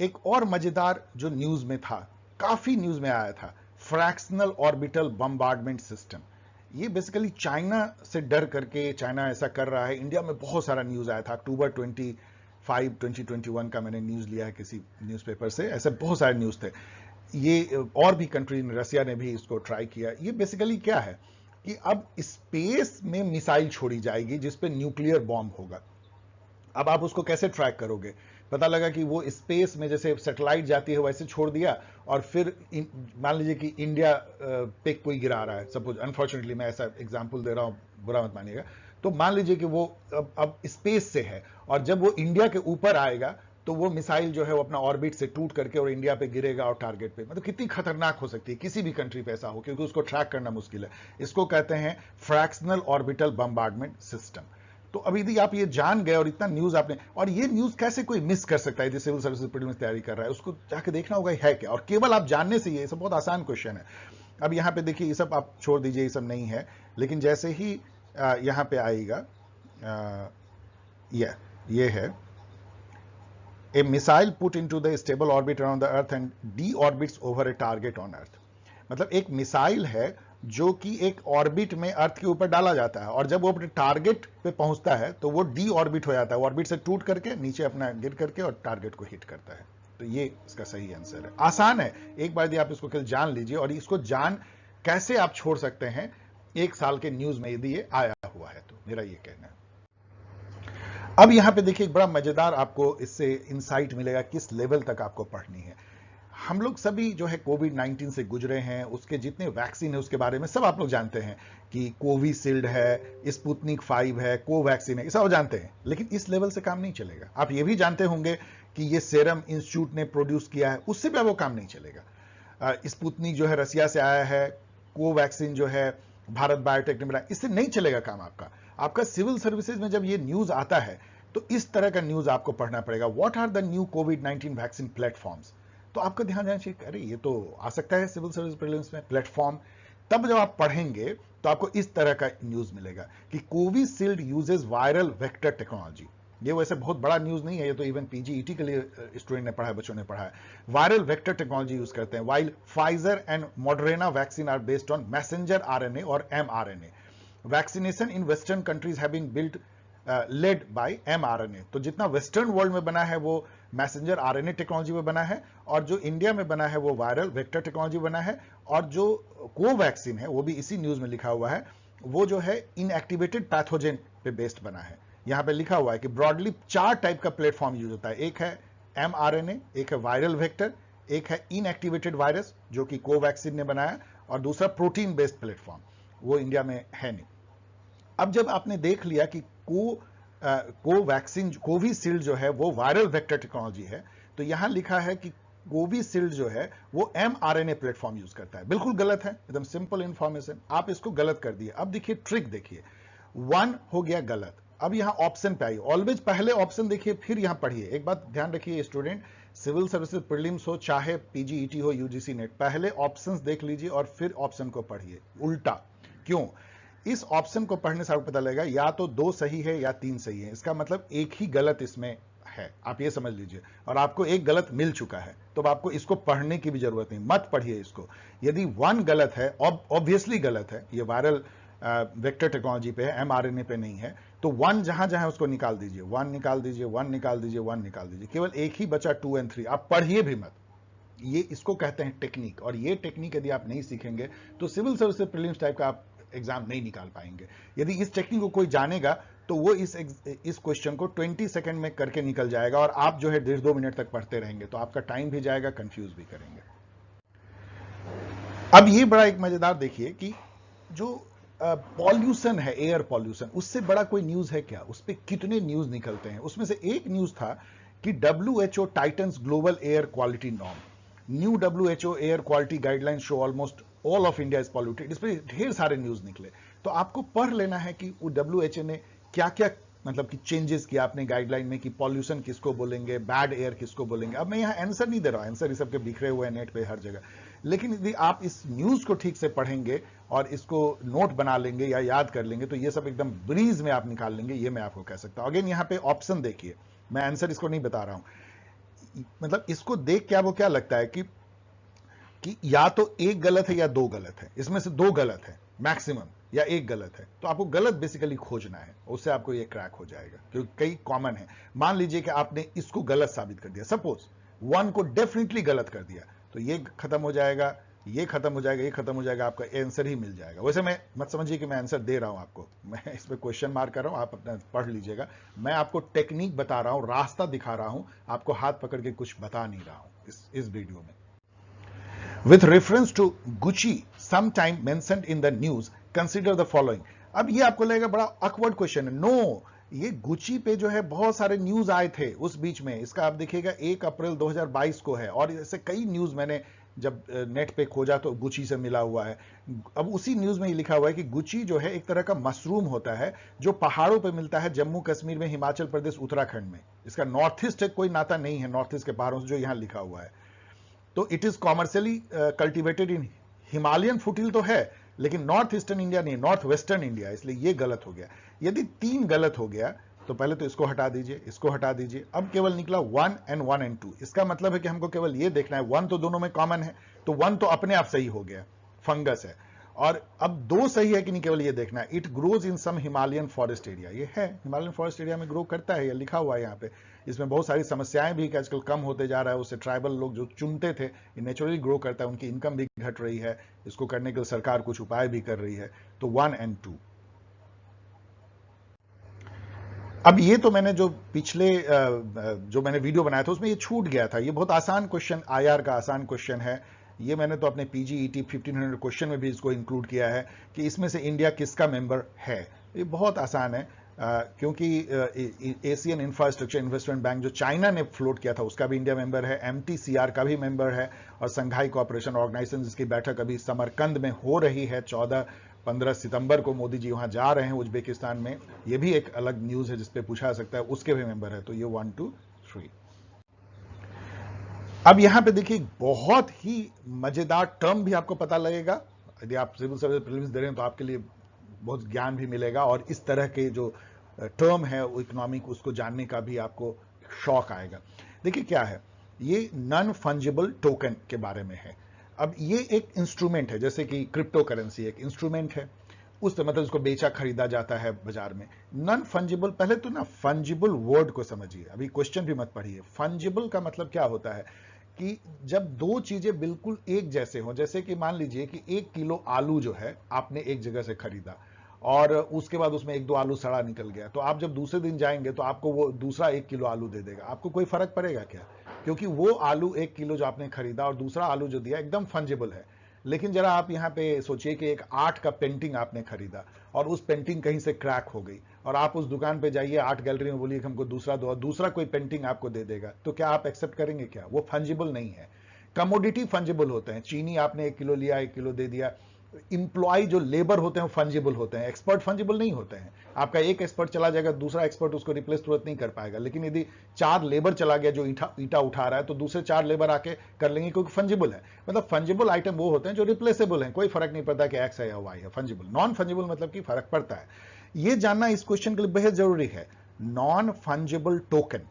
एक और मजेदार जो न्यूज में था, काफी न्यूज में आया था, फ्रैक्शनल ऑर्बिटल बम्बार्डमेंट सिस्टम। ये बेसिकली चाइना से डर करके चाइना ऐसा कर रहा है। इंडिया में बहुत सारा न्यूज आया था, अक्टूबर 25 2021 का मैंने न्यूज लिया है किसी न्यूज़पेपर से, ऐसे बहुत सारे न्यूज थे। ये और भी कंट्री, रसिया ने भी इसको ट्राई किया। ये बेसिकली क्या है कि अब स्पेस में मिसाइल छोड़ी जाएगी जिसपे न्यूक्लियर बॉम्ब होगा। अब आप उसको कैसे ट्रैक करोगे? पता लगा कि वो स्पेस में जैसे सैटेलाइट जाती है वैसे छोड़ दिया, और फिर मान लीजिए कि इंडिया पे कोई गिरा रहा है, सपोज, अनफॉर्चुनेटली मैं ऐसा एग्जांपल दे रहा हूं, बुरा मत मानिएगा। तो मान लीजिए कि वो अब स्पेस से है, और जब वो इंडिया के ऊपर आएगा तो वो मिसाइल जो है वो अपना ऑर्बिट से टूट करके और इंडिया पे गिरेगा और टारगेट पे। मतलब कितनी खतरनाक हो सकती है, किसी भी कंट्री पे ऐसा हो, क्योंकि उसको ट्रैक करना मुश्किल है। इसको कहते हैं फ्रैक्शनल ऑर्बिटल बम्बार्डमेंट सिस्टम। तो अभी यदि आप ये जान गए और इतना न्यूज आपने, और ये न्यूज कैसे कोई मिस कर सकता है जो सिविल सर्विसेज प्रीलिम्स तैयारी कर रहा है, उसको जाके देखना होगा है क्या, और केवल आप जानने से ये सब बहुत आसान क्वेश्चन है। अब यहां पे देखिए, ये सब आप छोड़ दीजिए, ये सब नहीं है, लेकिन जैसे ही यहां पे आएगा, ये है, a missile put into the stable orbit around the earth and deorbits over a target on earth. मतलब एक मिसाइल है जो कि एक ऑर्बिट में अर्थ के ऊपर डाला जाता है, और जब वो अपने टारगेट पे पहुंचता है तो वो डी ऑर्बिट हो जाता है, ऑर्बिट से टूट करके नीचे अपना गिर करके और टारगेट को हिट करता है। तो ये इसका सही आंसर है। आसान है, एक बार यदि आप इसको कल जान लीजिए, और इसको जान कैसे आप छोड़ सकते हैं एक साल के न्यूज में यदि ये आया हुआ है, तो मेरा ये कहना है। अब यहां पे देखिए, एक बड़ा मजेदार आपको इससे इंसाइट मिलेगा किस लेवल तक आपको पढ़नी है। हम लोग सभी जो है कोविड-19 से गुजरे हैं, उसके जितने वैक्सीन है उसके बारे में सब आप लोग जानते हैं कि कोविशील्ड है, स्पुतनिक 5 है, कोवैक्सीन है, ये सब जानते हैं। लेकिन इस लेवल से काम नहीं चलेगा। आप ये भी जानते होंगे कि ये सीरम इंस्टीट्यूट ने प्रोड्यूस किया है, उससे भी वो काम नहीं चलेगा। स्पुतनिक जो है रसिया से आया है, कोवैक्सीन जो है भारत बायोटेक ने बनाया, इससे नहीं चलेगा काम आपका। आपका सिविल सर्विसेज में जब ये न्यूज आता है तो इस तरह का न्यूज आपको पढ़ना पड़ेगा। व्हाट आर द न्यू कोविड-19 वैक्सीन प्लेटफॉर्म्स, तो आपका ध्यान जाना चाहिए, अरे ये तो आ सकता है सिविल सर्विस प्रीलिम्स में प्लेटफॉर्म। तब जब आप पढ़ेंगे तो आपको इस तरह का न्यूज मिलेगा कि Covishield uses viral vector technology. ये वैसे बहुत बड़ा न्यूज नहीं है, ये तो इवन पीजीईटी के लिए स्टूडेंट ने पढ़ा है, बच्चों ने पढ़ा है। वायरल वेक्टर टेक्नोलॉजी यूज करते हैं, while Pfizer and Moderna vaccine are based on messenger RNA और mRNA. Vaccination in western countries have been built led by mRNA. तो जितना वेस्टर्न वर्ल्ड में बना है वो मैसेंजर आरएनए टेक्नोलॉजी में बना है, और जो इंडिया में बना है वो वायरल वेक्टर टेक्नोलॉजी बना है। और जो कोवैक्सीन है वो भी इसी न्यूज में लिखा हुआ है, वो जो है इनएक्टिवेटेड पैथोजेन पे बेस्ड बना है। यहां पे लिखा हुआ है कि ब्रॉडली 4 टाइप का प्लेटफॉर्म यूज होता है, एक है एमआरएनए, एक है वायरल वेक्टर, एक है इनएक्टिवेटेड वायरस जो कि कोवैक्सीन ने बनाया, और दूसरा प्रोटीन बेस्ड प्लेटफॉर्म, वो इंडिया में है नहीं। अब जब आपने देख लिया कि कोवैक्सीन कोविशील्ड जो है वो वायरल वेक्टर टेक्नोलॉजी है, तो यहां लिखा है कि कोविशील्ड जो है वो एमआरएनए प्लेटफॉर्म यूज करता है। बिल्कुल गलत है, एकदम सिंपल इंफॉर्मेशन, आप इसको गलत कर दिए। अब देखिए ट्रिक, देखिए 1 हो गया गलत। अब यहां ऑप्शन पे आइए, ऑलवेज पहले ऑप्शन देखिए फिर यहां पढ़िए। एक बात ध्यान रखिए स्टूडेंट, सिविल सर्विसेज प्रीलिम्स हो चाहे पीजीईटी हो यूजीसी नेट, पहले ऑप्शंस देख लीजिए और फिर ऑप्शन को पढ़िए। उल्टा क्यों? इस ऑप्शन को पढ़ने से आपको पता लगेगा या तो 2 सही है या 3 सही है, इसका मतलब एक ही गलत इसमें है, आप ये समझ लीजिए। और आपको एक गलत मिल चुका है, तो आपको इसको पढ़ने की भी जरूरत नहीं, मत पढ़िए इसको। यदि 1 गलत है, ऑब्वियसली गलत है, ये वायरल वेक्टर टेक्नोलॉजी पे है, एमआरएनए पे नहीं है, तो 1 जहां जहां उसको निकाल दीजिए, 1 निकाल दीजिए, 1 निकाल दीजिए, 1 निकाल दीजिए, केवल एक ही बचा 2 और 3। आप पढ़िए भी मत। ये इसको कहते हैं टेक्निक, और ये टेक्निक यदि आप नहीं सीखेंगे तो सिविल सर्विसेज प्रीलिम्स टाइप का आप एग्जाम नहीं निकाल पाएंगे। यदि इस टेक्निक को कोई जानेगा तो वो इस क्वेश्चन को 20 सेकंड में करके निकल जाएगा, और आप जो है 1.5-2 मिनट तक पढ़ते रहेंगे, तो आपका टाइम भी जाएगा, कंफ्यूज भी करेंगे। अब ये बड़ा एक मजेदार देखिए कि जो पॉल्यूशन है, एयर पॉल्यूशन, उससे बड़ा कोई न्यूज है क्या? उस पर कितने न्यूज निकलते हैं। उसमें से एक न्यूज था कि WHO titans global air quality norm, new WHO air quality guideline show almost all of India is polluted. इस पर ढेर सारे न्यूज निकले। तो आपको पढ़ लेना है कि WHO ने क्या क्या मतलब कि चेंजेस किया अपने गाइडलाइन में, कि पॉल्यूशन किसको बोलेंगे, बैड एयर किसको बोलेंगे। अब मैं यहां आंसर नहीं दे रहा हूं, आंसर इस सबके बिखरे हुए हैं नेट पे हर जगह। लेकिन यदि आप इस न्यूज को ठीक से पढ़ेंगे और इसको नोट बना लेंगे या याद कर लेंगे तो ये सब एकदम ब्रीज में आप निकाल लेंगे, ये मैं आपको कह सकता हूं। अगेन यहां पे ऑप्शन देखिए, मैं आंसर इसको नहीं बता रहा हूं, मतलब इसको देख के आपको क्या लगता है कि या तो एक गलत है या दो गलत है, इसमें से दो गलत है मैक्सिमम, या एक गलत है। तो आपको गलत बेसिकली खोजना है, उससे आपको ये क्रैक हो जाएगा, क्योंकि कई कॉमन है। मान लीजिए कि आपने इसको गलत साबित कर दिया, सपोज वन को डेफिनेटली गलत कर दिया, तो ये खत्म हो जाएगा, ये खत्म हो जाएगा, ये खत्म हो जाएगा, आपका आंसर ही मिल जाएगा। वैसे मैं मत समझिए कि मैं आंसर दे रहा हूं आपको, मैं इस पर क्वेश्चन मार्क कर रहा हूं, आप अपना पढ़ लीजिएगा। मैं आपको टेक्निक बता रहा हूं, रास्ता दिखा रहा हूं, आपको हाथ पकड़ के कुछ बता नहीं रहा हूं इस वीडियो में। With reference to Gucci, sometime mentioned in the news, consider the following। अब ये आपको लगेगा बड़ा awkward क्वेश्चन है। नो, ये गुची पे जो है बहुत सारे न्यूज आए थे उस बीच में। इसका आप देखिएगा 1 अप्रैल 2022 को है, और ऐसे कई न्यूज मैंने जब नेट पे खोजा तो गुची से मिला हुआ है। अब उसी न्यूज में ये लिखा हुआ है कि गुची जो है एक तरह का मशरूम होता है जो पहाड़ों पे मिलता है, जम्मू कश्मीर में, हिमाचल प्रदेश, उत्तराखंड में। इसका नॉर्थ ईस्ट से कोई नाता नहीं है, नॉर्थ ईस्ट के पहाड़ों से, जो यहां लिखा हुआ है। तो it is commercially cultivated in Himalayan foothill तो है, लेकिन नॉर्थ ईस्टर्न इंडिया नहीं, नॉर्थ वेस्टर्न इंडिया, इसलिए ये गलत हो गया। यदि 3 गलत हो गया तो पहले तो इसको हटा दीजिए, इसको हटा दीजिए। अब केवल निकला 1 and 2। इसका मतलब है कि हमको केवल ये देखना है, 1 तो दोनों में कॉमन है, तो 1 तो अपने आप सही हो गया, फंगस है। और अब 2 सही है कि नहीं, केवल ये देखना है। It grows in some Himalayan forest area, ये है हिमालयन फॉरेस्ट एरिया में ग्रो करता है, ये लिखा हुआ है यहाँ पे। इसमें बहुत सारी समस्याएं भी कि आजकल कम होते जा रहा है, उससे ट्राइबल लोग जो चुनते थे, ये नेचुरली ग्रो करता है, उनकी इनकम भी घट रही है। इसको करने के लिए सरकार कुछ उपाय भी कर रही है। तो 1 and 2। अब ये तो मैंने जो पिछले जो मैंने वीडियो बनाया था उसमें ये छूट गया था। ये बहुत आसान क्वेश्चन, IR का आसान क्वेश्चन है। ये मैंने तो अपने PGET 1500 क्वेश्चन में भी इसको इंक्लूड किया है कि इसमें से इंडिया किसका मेंबर है। ये बहुत आसान है, क्योंकि एशियन इंफ्रास्ट्रक्चर इन्वेस्टमेंट बैंक जो चाइना ने फ्लोट किया था उसका भी इंडिया मेंबर है, MTCR का भी मेंबर है, और संघाई कोऑपरेशन ऑर्गेनाइजेशन जिसकी बैठक अभी समरकंद में हो रही है, 14-15 सितंबर को मोदी जी वहां जा रहे हैं उज्बेकिस्तान में। ये भी एक अलग न्यूज है जिसपे पूछा सकता है, उसके भी मेंबर है। तो ये 1 2 3। अब यहां पे देखिए बहुत ही मजेदार टर्म भी आपको पता लगेगा। यदि आप सिविल सर्विस प्रीलिम्स दे रहे हैं तो आपके लिए बहुत ज्ञान भी मिलेगा, और इस तरह के जो टर्म है वो इकोनॉमिक, उसको जानने का भी आपको शौक आएगा। देखिए क्या है, ये नॉन फंजिबल टोकन के बारे में है। अब ये एक इंस्ट्रूमेंट है, जैसे कि क्रिप्टो करेंसी एक इंस्ट्रूमेंट है, उस मतलब उसको बेचा खरीदा जाता है बाजार में। नॉन फंजिबल, पहले तो ना फंजिबल वर्ड को समझिए, अभी क्वेश्चन भी मत पढ़िए। फंजिबल का मतलब क्या होता है कि जब दो चीजें बिल्कुल एक जैसे हों, जैसे कि मान लीजिए कि 1 किलो आलू जो है आपने एक जगह से खरीदा, और उसके बाद उसमें 1-2 आलू सड़ा निकल गया, तो आप जब दूसरे दिन जाएंगे तो आपको वो दूसरा 1 किलो आलू दे देगा। आपको कोई फर्क पड़ेगा क्या? क्योंकि वो आलू 1 किलो जो आपने खरीदा और दूसरा आलू जो दिया एकदम फंजिबल है। लेकिन जरा आप यहाँ पे सोचिए कि एक आर्ट का पेंटिंग आपने खरीदा, और उस पेंटिंग कहीं से क्रैक हो गई, और आप उस दुकान पे जाइए, आर्ट गैलरी में बोलिए कि हमको दूसरा दो, और दूसरा कोई पेंटिंग आपको दे देगा, तो क्या आप एक्सेप्ट करेंगे क्या? वो फंजिबल नहीं है। कमोडिटी फंजिबल होते हैं, चीनी आपने 1 किलो लिया, 1 किलो दे दिया। इंप्लॉय जो लेबर होते हैं फंजिबल होते हैं, एक्सपर्ट फंजिबल नहीं होते हैं। आपका एक एक्सपर्ट चला जाएगा, दूसरा एक्सपर्ट उसको रिप्लेस तुरंत नहीं कर पाएगा। लेकिन यदि 4 लेबर चला गया जो ईटा उठा रहा है, तो दूसरे 4 लेबर आके कर लेंगे, क्योंकि फंजिबल है। मतलब फंजिबल आइटम वो होते हैं जो रिप्लेसेबल हैं, कोई फर्क नहीं पड़ता कि एक्स है या वाई है। फंजिबल, नॉन फंजिबल मतलब कि फर्क पड़ता है। ये जानना इस क्वेश्चन के लिए बेहद जरूरी है। नॉन फंजिबल टोकन,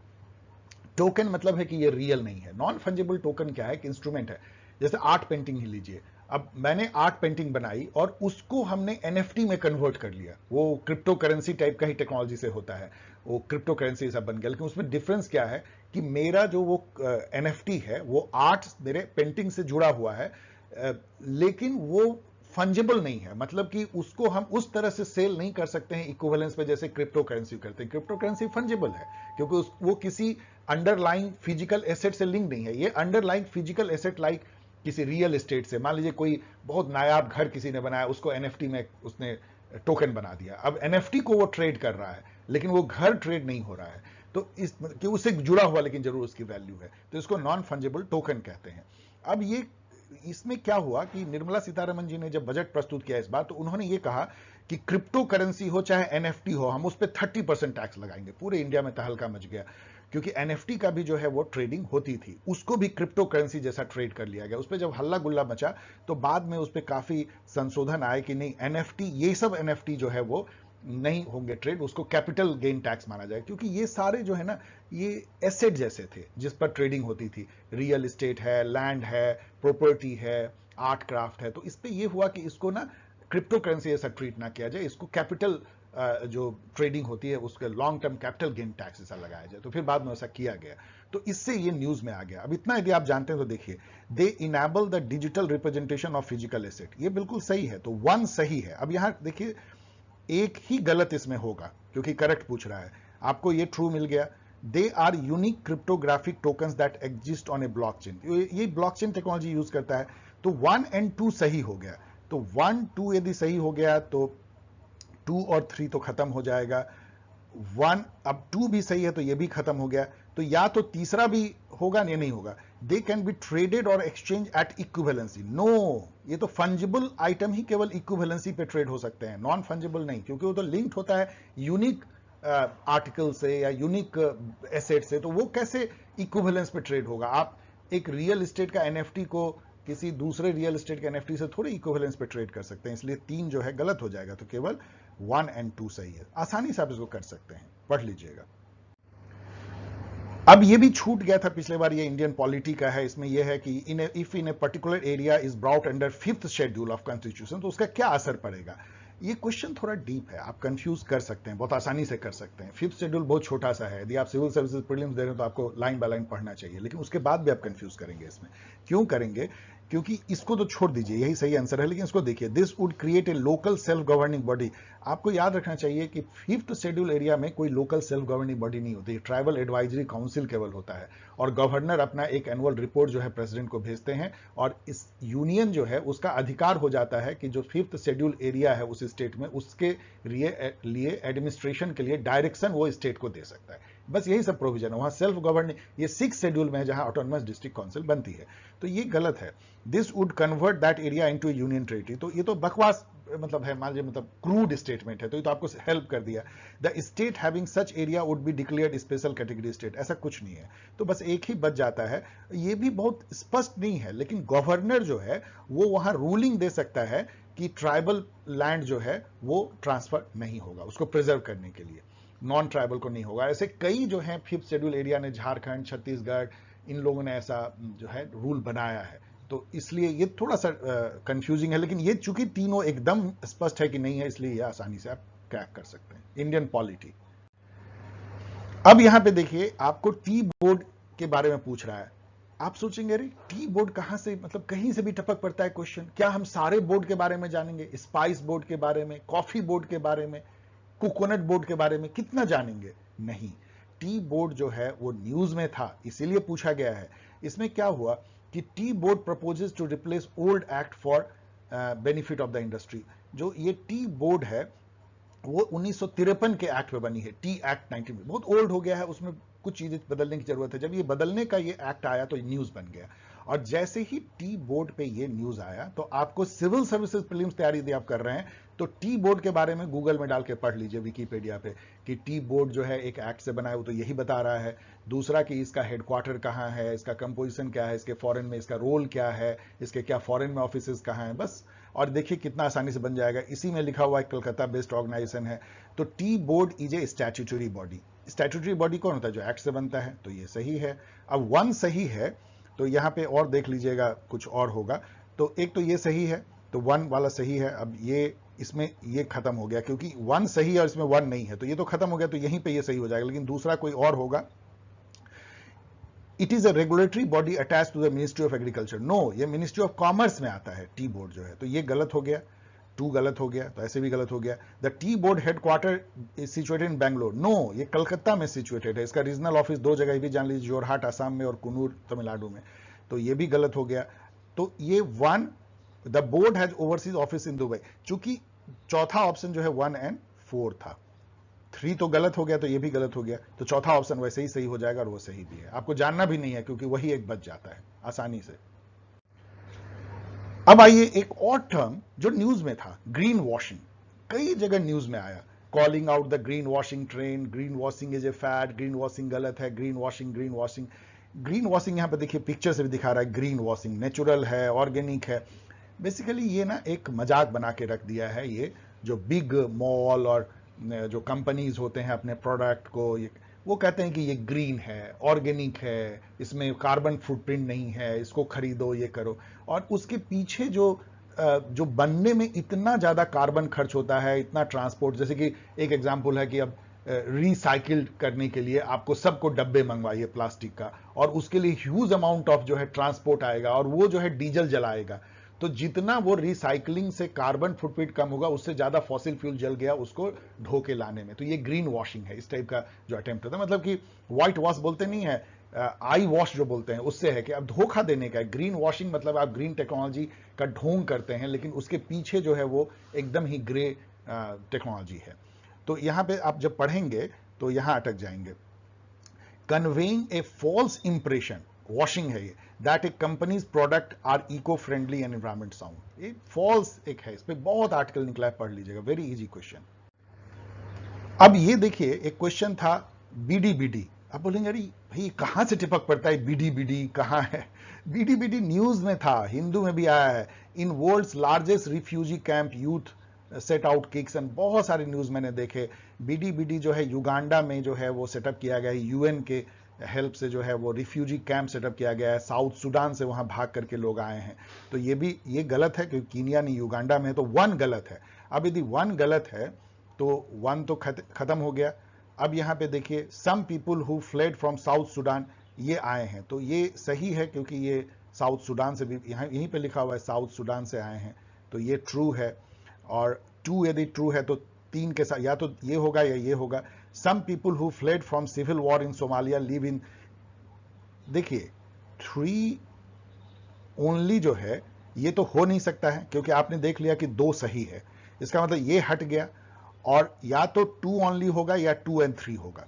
टोकन मतलब है कि ये रियल नहीं है। नॉन फंजिबल टोकन क्या है? कि इंस्ट्रूमेंट है। जैसे आर्ट पेंटिंग ही लीजिए, अब मैंने आर्ट पेंटिंग बनाई और उसको हमने NFT में कन्वर्ट कर लिया। वो क्रिप्टो करेंसी टाइप का ही टेक्नोलॉजी से होता है, वो क्रिप्टो करेंसी सब बन गया। लेकिन उसमें डिफरेंस क्या है कि मेरा जो वो NFT है वो आर्ट मेरे पेंटिंग से जुड़ा हुआ है, लेकिन वो फंजिबल नहीं है। मतलब कि उसको हम उस तरह से सेल नहीं कर सकते हैं इक्विवेलेंस पे जैसे क्रिप्टो करेंसी करते हैं। क्रिप्टो करेंसी फंजिबल है क्योंकि वो किसी अंडरलाइंग फिजिकल एसेट से लिंक नहीं है। ये अंडरलाइंग फिजिकल एसेट लाइक किसी रियल एस्टेट से, मान लीजिए कोई बहुत नायाब घर किसी ने बनाया, उसको एनएफटी में उसने टोकन बना दिया, अब एनएफटी को वो ट्रेड कर रहा है लेकिन वो घर ट्रेड नहीं हो रहा है, तो इस कि उससे जुड़ा हुआ लेकिन जरूर उसकी वैल्यू है, तो इसको नॉन फंजिबल टोकन कहते हैं। अब ये इसमें क्या हुआ कि निर्मला सीतारमण जी ने जब बजट प्रस्तुत किया इस बार, तो उन्होंने ये कहा कि क्रिप्टो करेंसी हो चाहे एनएफटी हो, हम उस पर 30% टैक्स लगाएंगे। पूरे इंडिया में तहलका मच गया, क्योंकि एनएफटी का भी जो है वो ट्रेडिंग होती थी, उसको भी क्रिप्टो करेंसी जैसा ट्रेड कर लिया गया। उस पर जब हल्ला गुल्ला मचा तो बाद में उस पर काफी संशोधन आए कि नहीं, एनएफटी, ये सब एनएफटी जो है वो नहीं होंगे ट्रेड, उसको कैपिटल गेन टैक्स माना जाए, क्योंकि ये सारे जो है ना ये एसेट जैसे थे जिस पर ट्रेडिंग होती थी। रियल एस्टेट है, लैंड है, प्रॉपर्टी है, आर्ट क्राफ्ट है, तो इस पे ये हुआ कि इसको ना क्रिप्टो करेंसी ऐसा ट्रीट ना किया जाए, इसको कैपिटल जो ट्रेडिंग होती है उसके long term capital gain tax ऐसा लगाया जाए। तो फिर बाद में ऐसा किया गया, तो इससे ये न्यूज में आ गया। अब इतना यदि आप जानते हैं तो देखिए, they enable the digital representation of physical asset, ये बिल्कुल सही है, तो वन सही है। अब यहां देखिए एक ही गलत इसमें होगा, क्योंकि करेक्ट पूछ रहा है, आपको ये ट्रू मिल गया। They are unique cryptographic tokens that exist on a blockchain, ये ब्लॉकचेन टेक्नोलॉजी यूज करता है, तो 1 और 2 सही हो गया। तो 1 2 यदि सही हो गया तो 2 और 3 तो खत्म हो जाएगा, 1, अब 2 भी सही है तो ये भी खत्म हो गया, तो या तो तीसरा भी होगा या नहीं होगा। दे कैन बी ट्रेडेड और एक्सचेंज एट इक्विवेलेंसी, नो, ये तो फंजिबल आइटम ही केवल इक्विवेलेंसी पे ट्रेड हो सकते हैं, नॉन फंजिबल नहीं, क्योंकि वो तो लिंक्ड होता है यूनिक आर्टिकल से या यूनिक एसेट से, तो वो कैसे इक्विवेलेंस पे ट्रेड होगा। आप एक रियल एस्टेट का एनएफटी को किसी दूसरे रियल एस्टेट के एनएफटी से थोड़ी इक्विवेलेंस पे ट्रेड कर सकते हैं, इसलिए 3 जो है गलत हो जाएगा, तो केवल 1 और 2 सही है। आसानी से आप इसको कर सकते हैं, पढ़ लीजिएगा। अब ये भी छूट गया था पिछले बार, ये इंडियन पॉलिटी का है, इसमें यह है कि if in a particular area is brought under 5th schedule of constitution, तो उसका क्या असर पड़ेगा। ये क्वेश्चन थोड़ा डीप है, आप कंफ्यूज कर सकते हैं, बहुत आसानी से कर सकते हैं। 5th शेड्यूल बहुत छोटा सा है, यदि आप सिविल सर्विसेज प्रीलिम्स दे रहे हैं तो आपको लाइन बाय लाइन पढ़ना चाहिए, लेकिन उसके बाद भी आप कंफ्यूज करेंगे इसमें। क्यों करेंगे, क्योंकि इसको तो छोड़ दीजिए, यही सही आंसर है, लेकिन इसको देखिए, this would create a local self governing body. आपको याद रखना चाहिए कि 5th शेड्यूल एरिया में कोई लोकल सेल्फ गवर्निंग बॉडी नहीं होती, ट्राइबल एडवाइजरी काउंसिल केवल होता है, और गवर्नर अपना एक एनुअल रिपोर्ट जो है प्रेसिडेंट को भेजते हैं, और इस यूनियन जो है उसका अधिकार हो जाता है कि जो 5th शेड्यूल एरिया है उस स्टेट में, उसके लिए एडमिनिस्ट्रेशन के लिए डायरेक्शन वो स्टेट को दे सकता है। बस यही सब प्रोविजन है, वहां सेल्फ गवर्निंग ये 6th शेड्यूल में है जहां ऑटोनमस डिस्ट्रिक्ट काउंसिल बनती है, तो ये गलत है। This would convert that area into union territory, तो ये तो बकवास मतलब है, मान लीजिए मतलब क्रूड स्टेटमेंट है, तो ये तो आपको हेल्प कर दिया। The state having such area would be declared special category state, ऐसा कुछ नहीं है, तो बस एक ही बच जाता है। ये भी बहुत स्पष्ट नहीं है, लेकिन गवर्नर जो है वो वहां रूलिंग दे सकता है कि ट्राइबल लैंड जो है वो ट्रांसफर नहीं होगा, उसको प्रिजर्व करने के लिए, नॉन ट्राइबल को नहीं होगा। ऐसे कई जो है 5th शेड्यूल एरिया ने, झारखंड, छत्तीसगढ़, इन लोगों ने ऐसा जो है रूल बनाया है, तो इसलिए ये थोड़ा सा कंफ्यूजिंग है, लेकिन ये चूंकि तीनों एकदम स्पष्ट है कि नहीं है, इसलिए ये आसानी से आप क्रैक कर सकते हैं। Indian polity. अब यहां पे देखिए, आपको टी बोर्ड के बारे में पूछ रहा है, आप सोचेंगे अरे टी बोर्ड कहां से, मतलब कहीं से भी टपक पड़ता है क्वेश्चन, क्या हम सारे बोर्ड के बारे में जानेंगे, स्पाइस बोर्ड के बारे में, कॉफी बोर्ड के बारे में, कोकोनट बोर्ड के बारे में कितना जानेंगे। नहीं, टी बोर्ड जो है वो न्यूज में था, इसीलिए पूछा गया है। इसमें क्या हुआ कि tea board proposes to replace old act for benefit of the industry. जो ये टी बोर्ड है वो 1953 के एक्ट में बनी है, टी एक्ट 19, बहुत ओल्ड हो गया है, उसमें कुछ चीजें बदलने की जरूरत है। जब ये बदलने का ये एक्ट आया तो न्यूज बन गया, और जैसे ही टी बोर्ड पे ये न्यूज आया तो आपको सिविल सर्विसेज प्रीलिम्स तैयारी यदि आप कर रहे हैं तो टी बोर्ड के बारे में गूगल में डाल के पढ़ लीजिए, विकीपीडिया पे, कि टी बोर्ड जो है एक एक्ट से बना है, वो तो यही बता रहा है। दूसरा कि इसका हेडक्वार्टर कहाँ है, इसका कंपोजिशन क्या है, इसके फॉरेन में इसका रोल क्या है, इसके क्या फॉरेन में ऑफिस कहाँ हैं, बस। और देखिए कितना आसानी से बन जाएगा, इसी में लिखा हुआ है कलकत्ता बेस्ड ऑर्गेनाइजेशन है। तो tea board is a statutory body. Statutory body कौन होता है, जो एक्ट से बनता है, तो ये सही है। अब 1 सही है, तो यहां पे और देख लीजिएगा कुछ और होगा, तो एक तो ये सही है, तो 1 वाला सही है। अब ये इसमें ये खत्म हो गया, क्योंकि 1 सही है और इसमें 1 नहीं है, तो ये तो खत्म हो गया, तो यहीं पे ये सही हो जाएगा, लेकिन दूसरा कोई और होगा। It is a regulatory body attach to the ministry of agriculture, no, ये मिनिस्ट्री ऑफ कॉमर्स में आता है टी बोर्ड जो है, तो ये गलत हो गया, 2 गलत हो गया, तो ऐसे भी गलत हो गया। The tea board headquarter is situated in Bangalore, no, ये कलकत्ता में सिचुएटेड है, इसका रीजनल ऑफिस 2 जगह भी जान लीजिए, जोरहाट असम में और कुन्नूर तमिलनाडु में, तो ये भी गलत हो गया। तो ये one, the board has overseas office in Dubai, चूंकि चौथा ऑप्शन जो है 1 और 4 था, 3 तो गलत हो गया, तो ये भी गलत हो गया, तो चौथा ऑप्शन वैसे ही सही हो जाएगा और वो सही भी है, आपको जानना भी नहीं है क्योंकि वही एक बच जाता है आसानी से। अब आइए एक और टर्म जो न्यूज में था, ग्रीन वॉशिंग, कई जगह न्यूज में आया, calling out the green washing trend, green washing is a fad, green washing गलत है, green washing green washing. Green washing यहां पर देखिए पिक्चर से भी दिखा रहा है, ग्रीन वॉशिंग नेचुरल है, ऑर्गेनिक है। बेसिकली ये ना एक मजाक बना के रख दिया है, ये जो बिग मॉल और जो कंपनीज होते हैं अपने प्रोडक्ट को, ये वो कहते हैं कि ये ग्रीन है, ऑर्गेनिक है, इसमें कार्बन फुटप्रिंट नहीं है, इसको खरीदो, ये करो। और उसके पीछे जो बनने में इतना ज्यादा कार्बन खर्च होता है, इतना ट्रांसपोर्ट, जैसे कि एक एग्जांपल है कि अब रिसाइकिल करने के लिए आपको सबको डब्बे मंगवाइए प्लास्टिक का, और उसके लिए ह्यूज अमाउंट ऑफ जो है ट्रांसपोर्ट आएगा, और वो जो है डीजल जलाएगा। तो जितना वो रिसाइकलिंग से कार्बन फुटप्रिंट कम होगा, उससे ज्यादा फॉसिल फ्यूल जल गया उसको ढो के लाने में। तो ये ग्रीन वॉशिंग है, इस टाइप का जो अटेम्प्ट होता है, मतलब कि व्हाइट वॉश बोलते नहीं है, आई वॉश जो बोलते हैं, उससे है कि अब धोखा देने का है। ग्रीन वॉशिंग मतलब आप ग्रीन टेक्नोलॉजी का ढोंग करते हैं, लेकिन उसके पीछे जो है वो एकदम ही ग्रे टेक्नोलॉजी है। तो यहां पे आप जब पढ़ेंगे तो यहां अटक जाएंगे। Conveying a false impression, washing है ये, that a company's product are eco friendly and environment sound. ये फॉल्स एक है, इस पे बहुत आर्टिकल निकला है, पढ़ लीजिएगा, वेरी इजी क्वेश्चन। अब ये देखिए एक क्वेश्चन था बीडी बीडी। आप बोलेंगे अरे भाई कहां से टिपक पड़ता है बीडी बीडी, कहां है? बीडी बीडी न्यूज में था, हिंदू में भी आया है। In world's largest refugee camp youth set out kicks, and बहुत सारे न्यूज मैंने देखे। बीडी बीडी जो है युगांडा में जो है वो सेटअप किया गया है, यूएन के हेल्प से जो है वो रिफ्यूजी कैंप सेटअप किया गया है। साउथ सुडान से वहां भाग करके लोग आए हैं। तो ये गलत है क्योंकि कीनिया नहीं युगांडा में है, तो 1 गलत है। अब यदि 1 गलत है तो 1 तो खत्म हो गया। अब यहां पे देखिए some people who fled from South Sudan, ये आए हैं, तो ये सही है क्योंकि ये साउथ सुडान से भी, यहीं पे लिखा हुआ है साउथ सुडान से आए हैं, तो ये ट्रू है। और 2 यदि ट्रू है तो 3 के साथ या तो ये होगा या ये होगा। Some people who fled from civil war in Somalia live in, देखिए 3 ओनली जो है ये तो हो नहीं सकता है क्योंकि आपने देख लिया कि 2 सही है, इसका मतलब ये हट गया। और या तो 2 ओनली होगा या 2 और 3 होगा,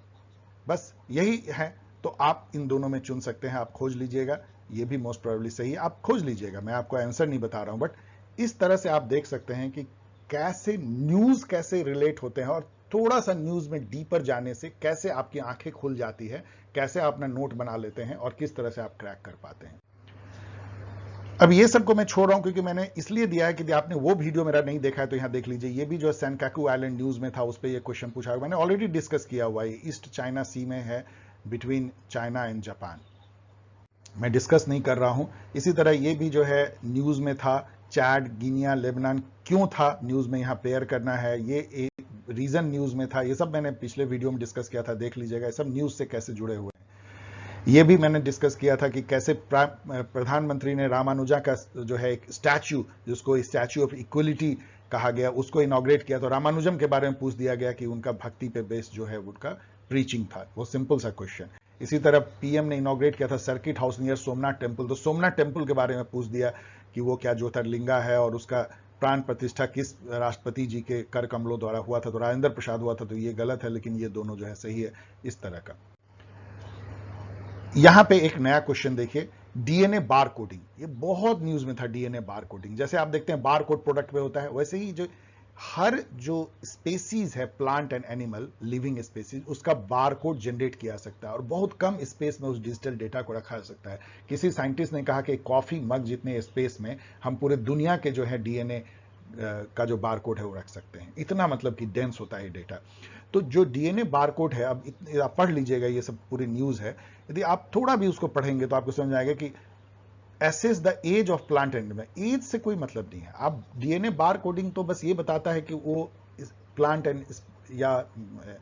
बस यही है। तो आप इन दोनों में चुन सकते हैं, आप खोज लीजिएगा, ये भी मोस्ट प्रोबेबली सही है, आप खोज लीजिएगा, मैं आपको आंसर नहीं बता रहा हूं। बट इस तरह से आप देख सकते हैं कि कैसे न्यूज कैसे रिलेट होते हैं, और थोड़ा सा न्यूज में डीपर जाने से कैसे आपकी आंखें खुल जाती है, कैसे आप अपना नोट बना लेते हैं और किस तरह से आप क्रैक कर पाते हैं। अब ये सबको मैं छोड़ रहा हूं क्योंकि मैंने इसलिए दिया है कि आपने वो वीडियो मेरा नहीं देखा है तो यहां देख लीजिए। ये भी जो सेनकाकू आइलैंड न्यूज में था, उस पर ये क्वेश्चन पूछा है, मैंने ऑलरेडी डिस्कस किया हुआ है। ईस्ट चाइना सी में है, बिटवीन चाइना एंड जापान, मैं डिस्कस नहीं कर रहा हूं। इसी तरह ये भी जो है न्यूज में था, चैड, गिनिया, लेबनान क्यों था न्यूज में, यहां पेयर करना है, ये एक रीजन न्यूज में था। ये सब मैंने पिछले वीडियो में डिस्कस किया था, देख लीजिएगा, ये सब न्यूज से कैसे जुड़े हुए हैं। ये भी मैंने डिस्कस किया था कि कैसे प्रधानमंत्री ने रामानुजा का जो है एक स्टैच्यू, जिसको स्टैच्यू ऑफ इक्वलिटी कहा गया, उसको इनॉग्रेट किया, तो रामानुजम के बारे में पूछ दिया गया कि उनका भक्ति पे बेस्ड जो है उनका प्रीचिंग था। वो सिंपल सा क्वेश्चन। इसी तरह पीएम ने इनॉग्रेट किया था circuit house near Somnath temple, तो सोमनाथ टेम्पल के बारे में पूछ दिया कि वो क्या ज्योतिर्लिंगा है और उसका प्राण प्रतिष्ठा किस राष्ट्रपति जी के कर कमलों द्वारा हुआ था, तो राजेंद्र प्रसाद हुआ था, तो ये गलत है, लेकिन ये दोनों जो है सही है। इस तरह का यहां पे एक नया क्वेश्चन देखिए, डीएनए बार कोडिंग, ये बहुत न्यूज में था। डीएनए बार कोडिंग, जैसे आप देखते हैं बार कोड प्रोडक्ट पे होता है, वैसे ही जो हर जो स्पेसीज है, plant and animal, living species, उसका बार कोड जनरेट किया जा सकता है और बहुत कम स्पेस में उस डिजिटल डेटा को रखा जा सकता है। किसी साइंटिस्ट ने कहा कि कॉफी मग जितने स्पेस में हम पूरे दुनिया के जो है डीएनए का जो बार कोड है वो रख सकते हैं, इतना मतलब कि डेंस होता है डेटा। तो जो डीएनए बारकोड है, अब आप पढ़ लीजिएगा, ये सब पूरी न्यूज है, यदि आप थोड़ा भी उसको पढ़ेंगे तो आपको समझ आएगा कि assess the age of plant and, age से कोई मतलब नहीं है। आप डीएनए बार कोडिंग तो बस ये बताता है कि वो प्लांट एंड या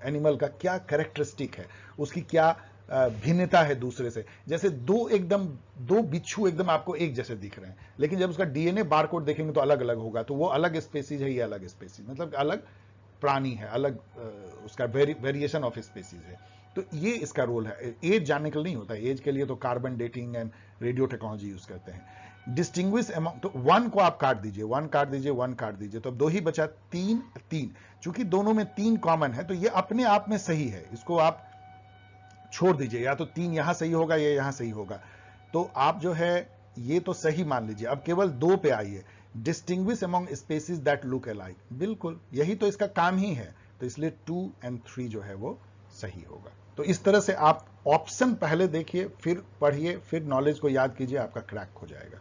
एनिमल का क्या कैरेक्टरिस्टिक है, उसकी क्या भिन्नता है दूसरे से। जैसे दो बिच्छू एकदम आपको एक जैसे दिख रहे हैं, लेकिन जब उसका डीएनए बारकोड देखेंगे तो अलग अलग होगा, तो वो अलग स्पेसीज है, ये अलग स्पेसीज, मतलब अलग प्राणी है, अलग उसका वेरिएशन ऑफ स्पेसीज है। तो ये इसका रोल है। एज जानने के लिए नहीं होता, एज के लिए तो carbon dating and radio technology use करते हैं। डिस्टिंग्विश अमंग, तो वन को आप काट दीजिए, वन काट दीजिए, वन काट दीजिए, तो अब दो ही बचा, तीन तीन। चूंकि दोनों में तीन कॉमन है तो ये अपने आप में सही है, इसको आप छोड़ दीजिए, या तो तीन यहां सही होगा या यहां सही होगा, तो आप जो है ये तो सही मान लीजिए। अब केवल दो पे आइए, distinguish among species that look alike, बिल्कुल यही तो इसका काम ही है, तो इसलिए 2 और 3 जो है वो सही होगा। तो इस तरह से आप ऑप्शन पहले देखिए, फिर पढ़िए, फिर नॉलेज को याद कीजिए, आपका क्रैक हो जाएगा।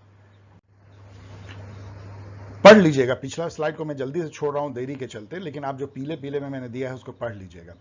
पढ़ लीजिएगा, पिछला स्लाइड को मैं जल्दी से छोड़ रहा हूं देरी के चलते, लेकिन आप जो पीले पीले में मैंने दिया है उसको पढ़ लीजिएगा।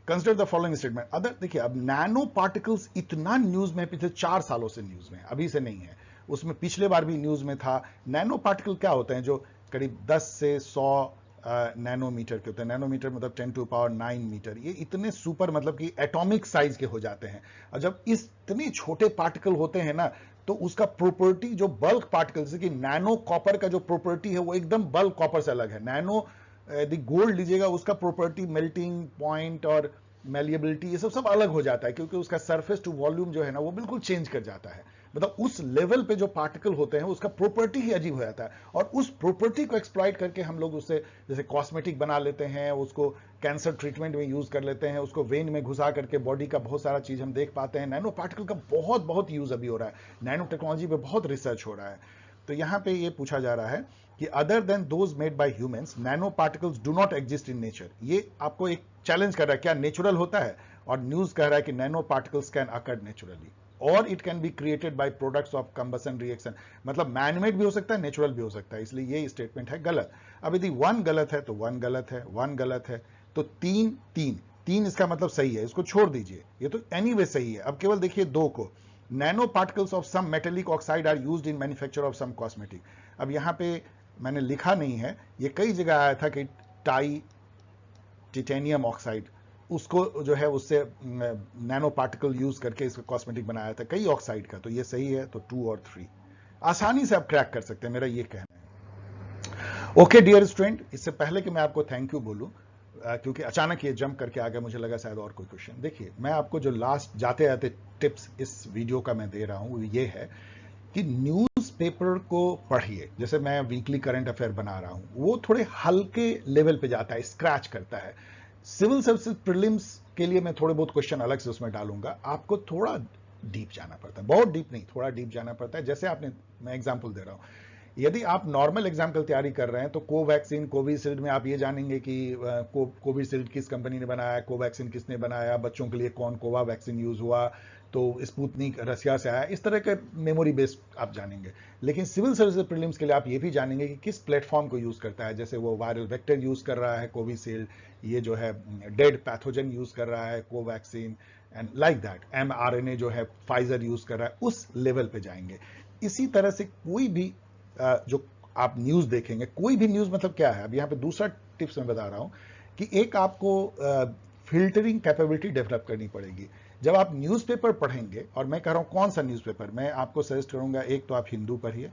Consider the following statement. Other, देखिए अब नैनो पार्टिकल्स इतना न्यूज में पिछले 4 सालों से न्यूज में, अभी से नहीं है, उसमें पिछले बार भी न्यूज में था। नैनो पार्टिकल क्या होते हैं, जो करीब 10 से 100 नैनोमीटर के होते हैं। नैनोमीटर मतलब 10 टू पावर 9 मीटर। ये इतने सुपर मतलब कि एटॉमिक साइज के हो जाते हैं। और जब इतने छोटे पार्टिकल होते हैं ना, तो उसका प्रॉपर्टी जो बल्क पार्टिकल, जैसे कि नैनो कॉपर का जो प्रॉपर्टी है वो एकदम बल्क कॉपर से अलग है। नैनो यदि गोल्ड लीजिएगा, उसका प्रॉपर्टी, मेल्टिंग पॉइंट और मेलिएबिलिटी, ये सब अलग हो जाता है, क्योंकि उसका सरफेस टू वॉल्यूम जो है ना वो बिल्कुल चेंज कर जाता है। मतलब उस लेवल पे जो पार्टिकल होते हैं उसका प्रॉपर्टी ही अजीब हो जाता है, और उस प्रॉपर्टी को एक्सप्लॉइट करके हम लोग उससे जैसे कॉस्मेटिक बना लेते हैं, उसको कैंसर ट्रीटमेंट में यूज कर लेते हैं, उसको वेन में घुसा करके बॉडी का बहुत सारा चीज हम देख पाते हैं। नैनो पार्टिकल का बहुत बहुत यूज अभी हो रहा है, नैनो टेक्नोलॉजी पे बहुत रिसर्च हो रहा है। तो यहां पे ये पूछा जा रहा है कि other than those made by humans, nano particles do not exist in nature. ये आपको एक चैलेंज कर रहा है, क्या नेचुरल होता है? और न्यूज कह रहा है कि nano particles can occur naturally और it can be created by products of combustion reaction. मतलब मैनमेड भी हो सकता है, नेचुरल भी हो सकता है, इसलिए ये स्टेटमेंट है गलत। अब यदि वन गलत है तो वन गलत है, वन गलत है तो तीन तीन तीन इसका मतलब सही है, इसको छोड़ दीजिए, ये तो एनीवे सही है। अब केवल देखिए दो को, nano particles of some metallic oxide are used in manufacture of some cosmetic. अब यहां पे मैंने लिखा नहीं है, ये कई जगह आया था कि टाइटेनियम ऑक्साइड, उसको जो है उससे नैनो पार्टिकल यूज करके इसको कॉस्मेटिक बनाया था, कई ऑक्साइड का। तो ये सही है, तो 2 और 3 आसानी से आप क्रैक कर सकते हैं, मेरा ये कहना है। ओके डियर स्टूडेंट, इससे पहले कि मैं आपको थैंक यू बोलूं, क्योंकि अचानक ये जंप करके आ गया, मुझे लगा शायद और कोई क्वेश्चन। देखिए मैं आपको जो लास्ट जाते जाते टिप्स इस वीडियो का मैं दे रहा हूं ये है कि न्यूज़पेपर को पढ़िए। जैसे मैं वीकली करंट अफेयर बना रहा हूं, वो थोड़े हल्के लेवल पे जाता है, स्क्रैच करता है। सिविल सर्विसेज प्रीलिम्स के लिए मैं थोड़े बहुत क्वेश्चन अलग से उसमें डालूंगा, आपको थोड़ा डीप जाना पड़ता है, बहुत डीप नहीं, थोड़ा डीप जाना पड़ता है। जैसे आपने, मैं एग्जांपल दे रहा हूं, यदि आप नॉर्मल एग्जाम की तैयारी कर रहे हैं तो कोवैक्सीन, कोविशील्ड में आप ये जानेंगे कि कोविशील्ड किस कंपनी ने बनाया, कोवैक्सीन किसने बनाया, बच्चों के लिए कौन कोवा वैक्सीन यूज हुआ, तो स्पुतनिक रसिया से आया, इस तरह के मेमोरी बेस्ड आप जानेंगे। लेकिन सिविल सर्विसेज प्रीलिम्स के लिए आप ये भी जानेंगे कि किस प्लेटफॉर्म को यूज करता है। जैसे वो वायरल वेक्टर यूज कर रहा है कोविशील्ड, ये जो है डेड पैथोजन यूज कर रहा है Covaxin, and like that mRNA जो है फाइजर यूज कर रहा है, उस लेवल पे जाएंगे। इसी तरह से कोई भी जो आप न्यूज देखेंगे, कोई भी न्यूज मतलब क्या है, अब यहां पे दूसरा टिप्स मैं बता रहा हूं कि एक आपको फिल्टरिंग कैपेबिलिटी डेवलप करनी पड़ेगी। जब आप न्यूज़पेपर पढ़ेंगे, और मैं कह रहा हूं कौन सा न्यूज़पेपर, मैं आपको सजेस्ट करूंगा, एक तो आप हिंदू पढ़िए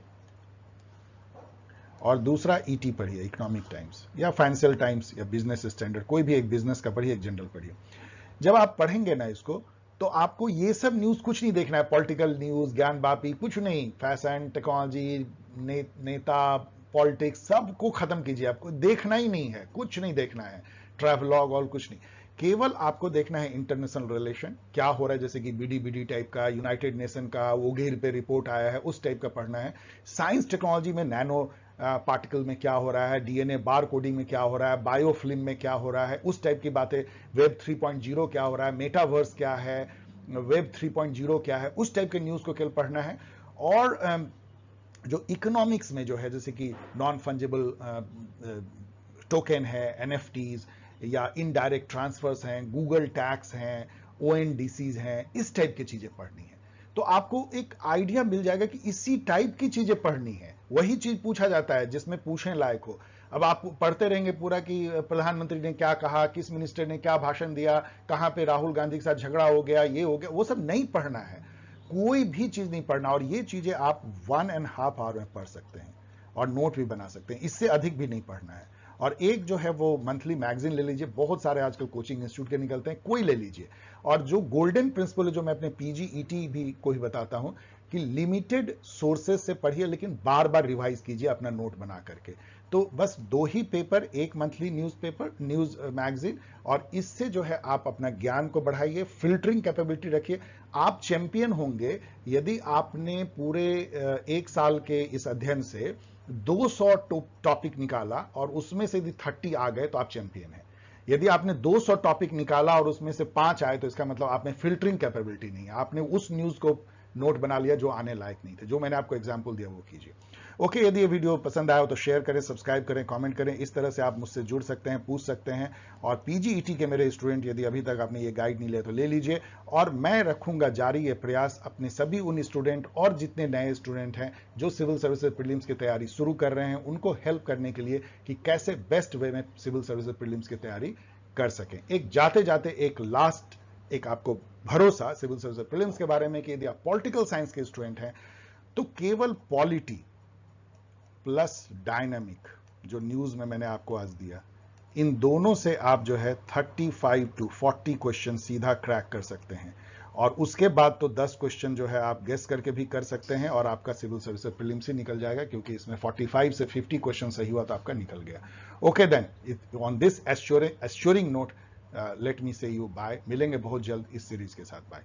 और दूसरा ईटी पढ़िए, इकोनॉमिक टाइम्स या फाइनेंशियल टाइम्स या बिजनेस स्टैंडर्ड, कोई भी एक बिजनेस का पढ़िए, एक जनरल पढ़िए। जब आप पढ़ेंगे ना इसको, तो आपको ये सब न्यूज कुछ नहीं देखना है, पॉलिटिकल न्यूज, ज्ञान बापी, कुछ नहीं, फैशन, टेक्नोलॉजी, नेता, पॉलिटिक्स, सब को खत्म कीजिए, आपको देखना ही नहीं है, कुछ नहीं देखना है, ट्रैवलॉग और कुछ नहीं। केवल आपको देखना है इंटरनेशनल रिलेशन क्या हो रहा है, जैसे कि बीडी टाइप का, यूनाइटेड नेशन का उगेर पे रिपोर्ट आया है, उस टाइप का पढ़ना है। साइंस टेक्नोलॉजी में नैनो पार्टिकल में क्या हो रहा है, डीएनए बार कोडिंग में क्या हो रहा है, बायोफिल्म में क्या हो रहा है, उस टाइप की बातें, वेब 3.0 क्या हो रहा है, मेटावर्स क्या है, वेब 3.0 क्या है, उस टाइप के न्यूज को केवल पढ़ना है। और जो इकोनॉमिक्स में जो है, जैसे कि नॉन फंजिबल टोकन है, एनएफटीज या इनडायरेक्ट ट्रांसफर्स हैं, गूगल टैक्स हैं, ओएनडीसीज हैं, इस टाइप की चीजें पढ़नी है। तो आपको एक आइडिया मिल जाएगा कि इसी टाइप की चीजें पढ़नी है, वही चीज पूछा जाता है जिसमें पूछने लायक हो। अब आप पढ़ते रहेंगे पूरा कि प्रधानमंत्री ने क्या कहा, किस मिनिस्टर ने क्या भाषण दिया, कहां पे राहुल गांधी के साथ झगड़ा हो गया, ये हो गया, वो सब नहीं पढ़ना है, कोई भी चीज नहीं पढ़ना। और ये चीजें आप 1.5 आवर में पढ़ सकते हैं और नोट भी बना सकते हैं, इससे अधिक भी नहीं पढ़ना है। और एक जो है वो मंथली मैगजीन ले लीजिए, बहुत सारे आजकल कोचिंग इंस्टीट्यूट के निकलते हैं, कोई ले लीजिए। और जो गोल्डन प्रिंसिपल है, जो मैं अपने पीजी ईटी भी को ही बताता हूं, कि लिमिटेड सोर्सेज से पढ़िए, लेकिन बार बार रिवाइज कीजिए अपना नोट बना करके। तो बस 2 ही पेपर, एक मंथली न्यूज़पेपर, न्यूज मैगजीन, और इससे जो है आप अपना ज्ञान को बढ़ाइए, फिल्टरिंग कैपेबिलिटी रखिए। आप चैंपियन होंगे यदि आपने पूरे 1 साल के इस अध्ययन से 200 टॉपिक निकाला और उसमें से यदि 30 आ गए तो आप चैंपियन हैं। यदि आपने 200 टॉपिक निकाला और उसमें से 5 आए तो इसका मतलब आप में फिल्टरिंग कैपेबिलिटी नहीं है, आपने उस न्यूज को नोट बना लिया जो आने लायक नहीं थे। जो मैंने आपको एग्जांपल दिया वो कीजिए। ओके, यदि ये वीडियो पसंद आया हो तो शेयर करें, सब्सक्राइब करें, कमेंट करें। इस तरह से आप मुझसे जुड़ सकते हैं, पूछ सकते हैं। और पीजीईटी के मेरे स्टूडेंट, यदि अभी तक आपने ये गाइड नहीं लिया तो ले लीजिए। और मैं रखूंगा जारी ये प्रयास अपने सभी उन स्टूडेंट और जितने नए स्टूडेंट हैं जो सिविल सर्विसेज प्रीलिम्स की तैयारी शुरू कर रहे हैं, उनको हेल्प करने के लिए कि कैसे बेस्ट वे में सिविल सर्विसेज प्रीलिम्स की तैयारी कर सकें। एक जाते जाते एक लास्ट एक आपको भरोसा सिविल सर्विस प्रीलिम्स के बारे में कि यदि आप पॉलिटिकल साइंस के स्टूडेंट हैं तो केवल पॉलिटी प्लस डायनामिक, जो न्यूज में मैंने आपको आज दिया, इन दोनों से आप जो है 35 to 40 क्वेश्चन सीधा क्रैक कर सकते हैं। और उसके बाद तो 10 क्वेश्चन जो है आप गेस करके भी कर सकते हैं और आपका सिविल सर्विस प्रीलिम्स ही निकल जाएगा, क्योंकि इसमें 45 से 50 क्वेश्चन सही हुआ तो आपका निकल गया। Okay then, on this assuring note, let me say you bye. मिलेंगे बहुत जल्द इस सीरीज के साथ। बाय।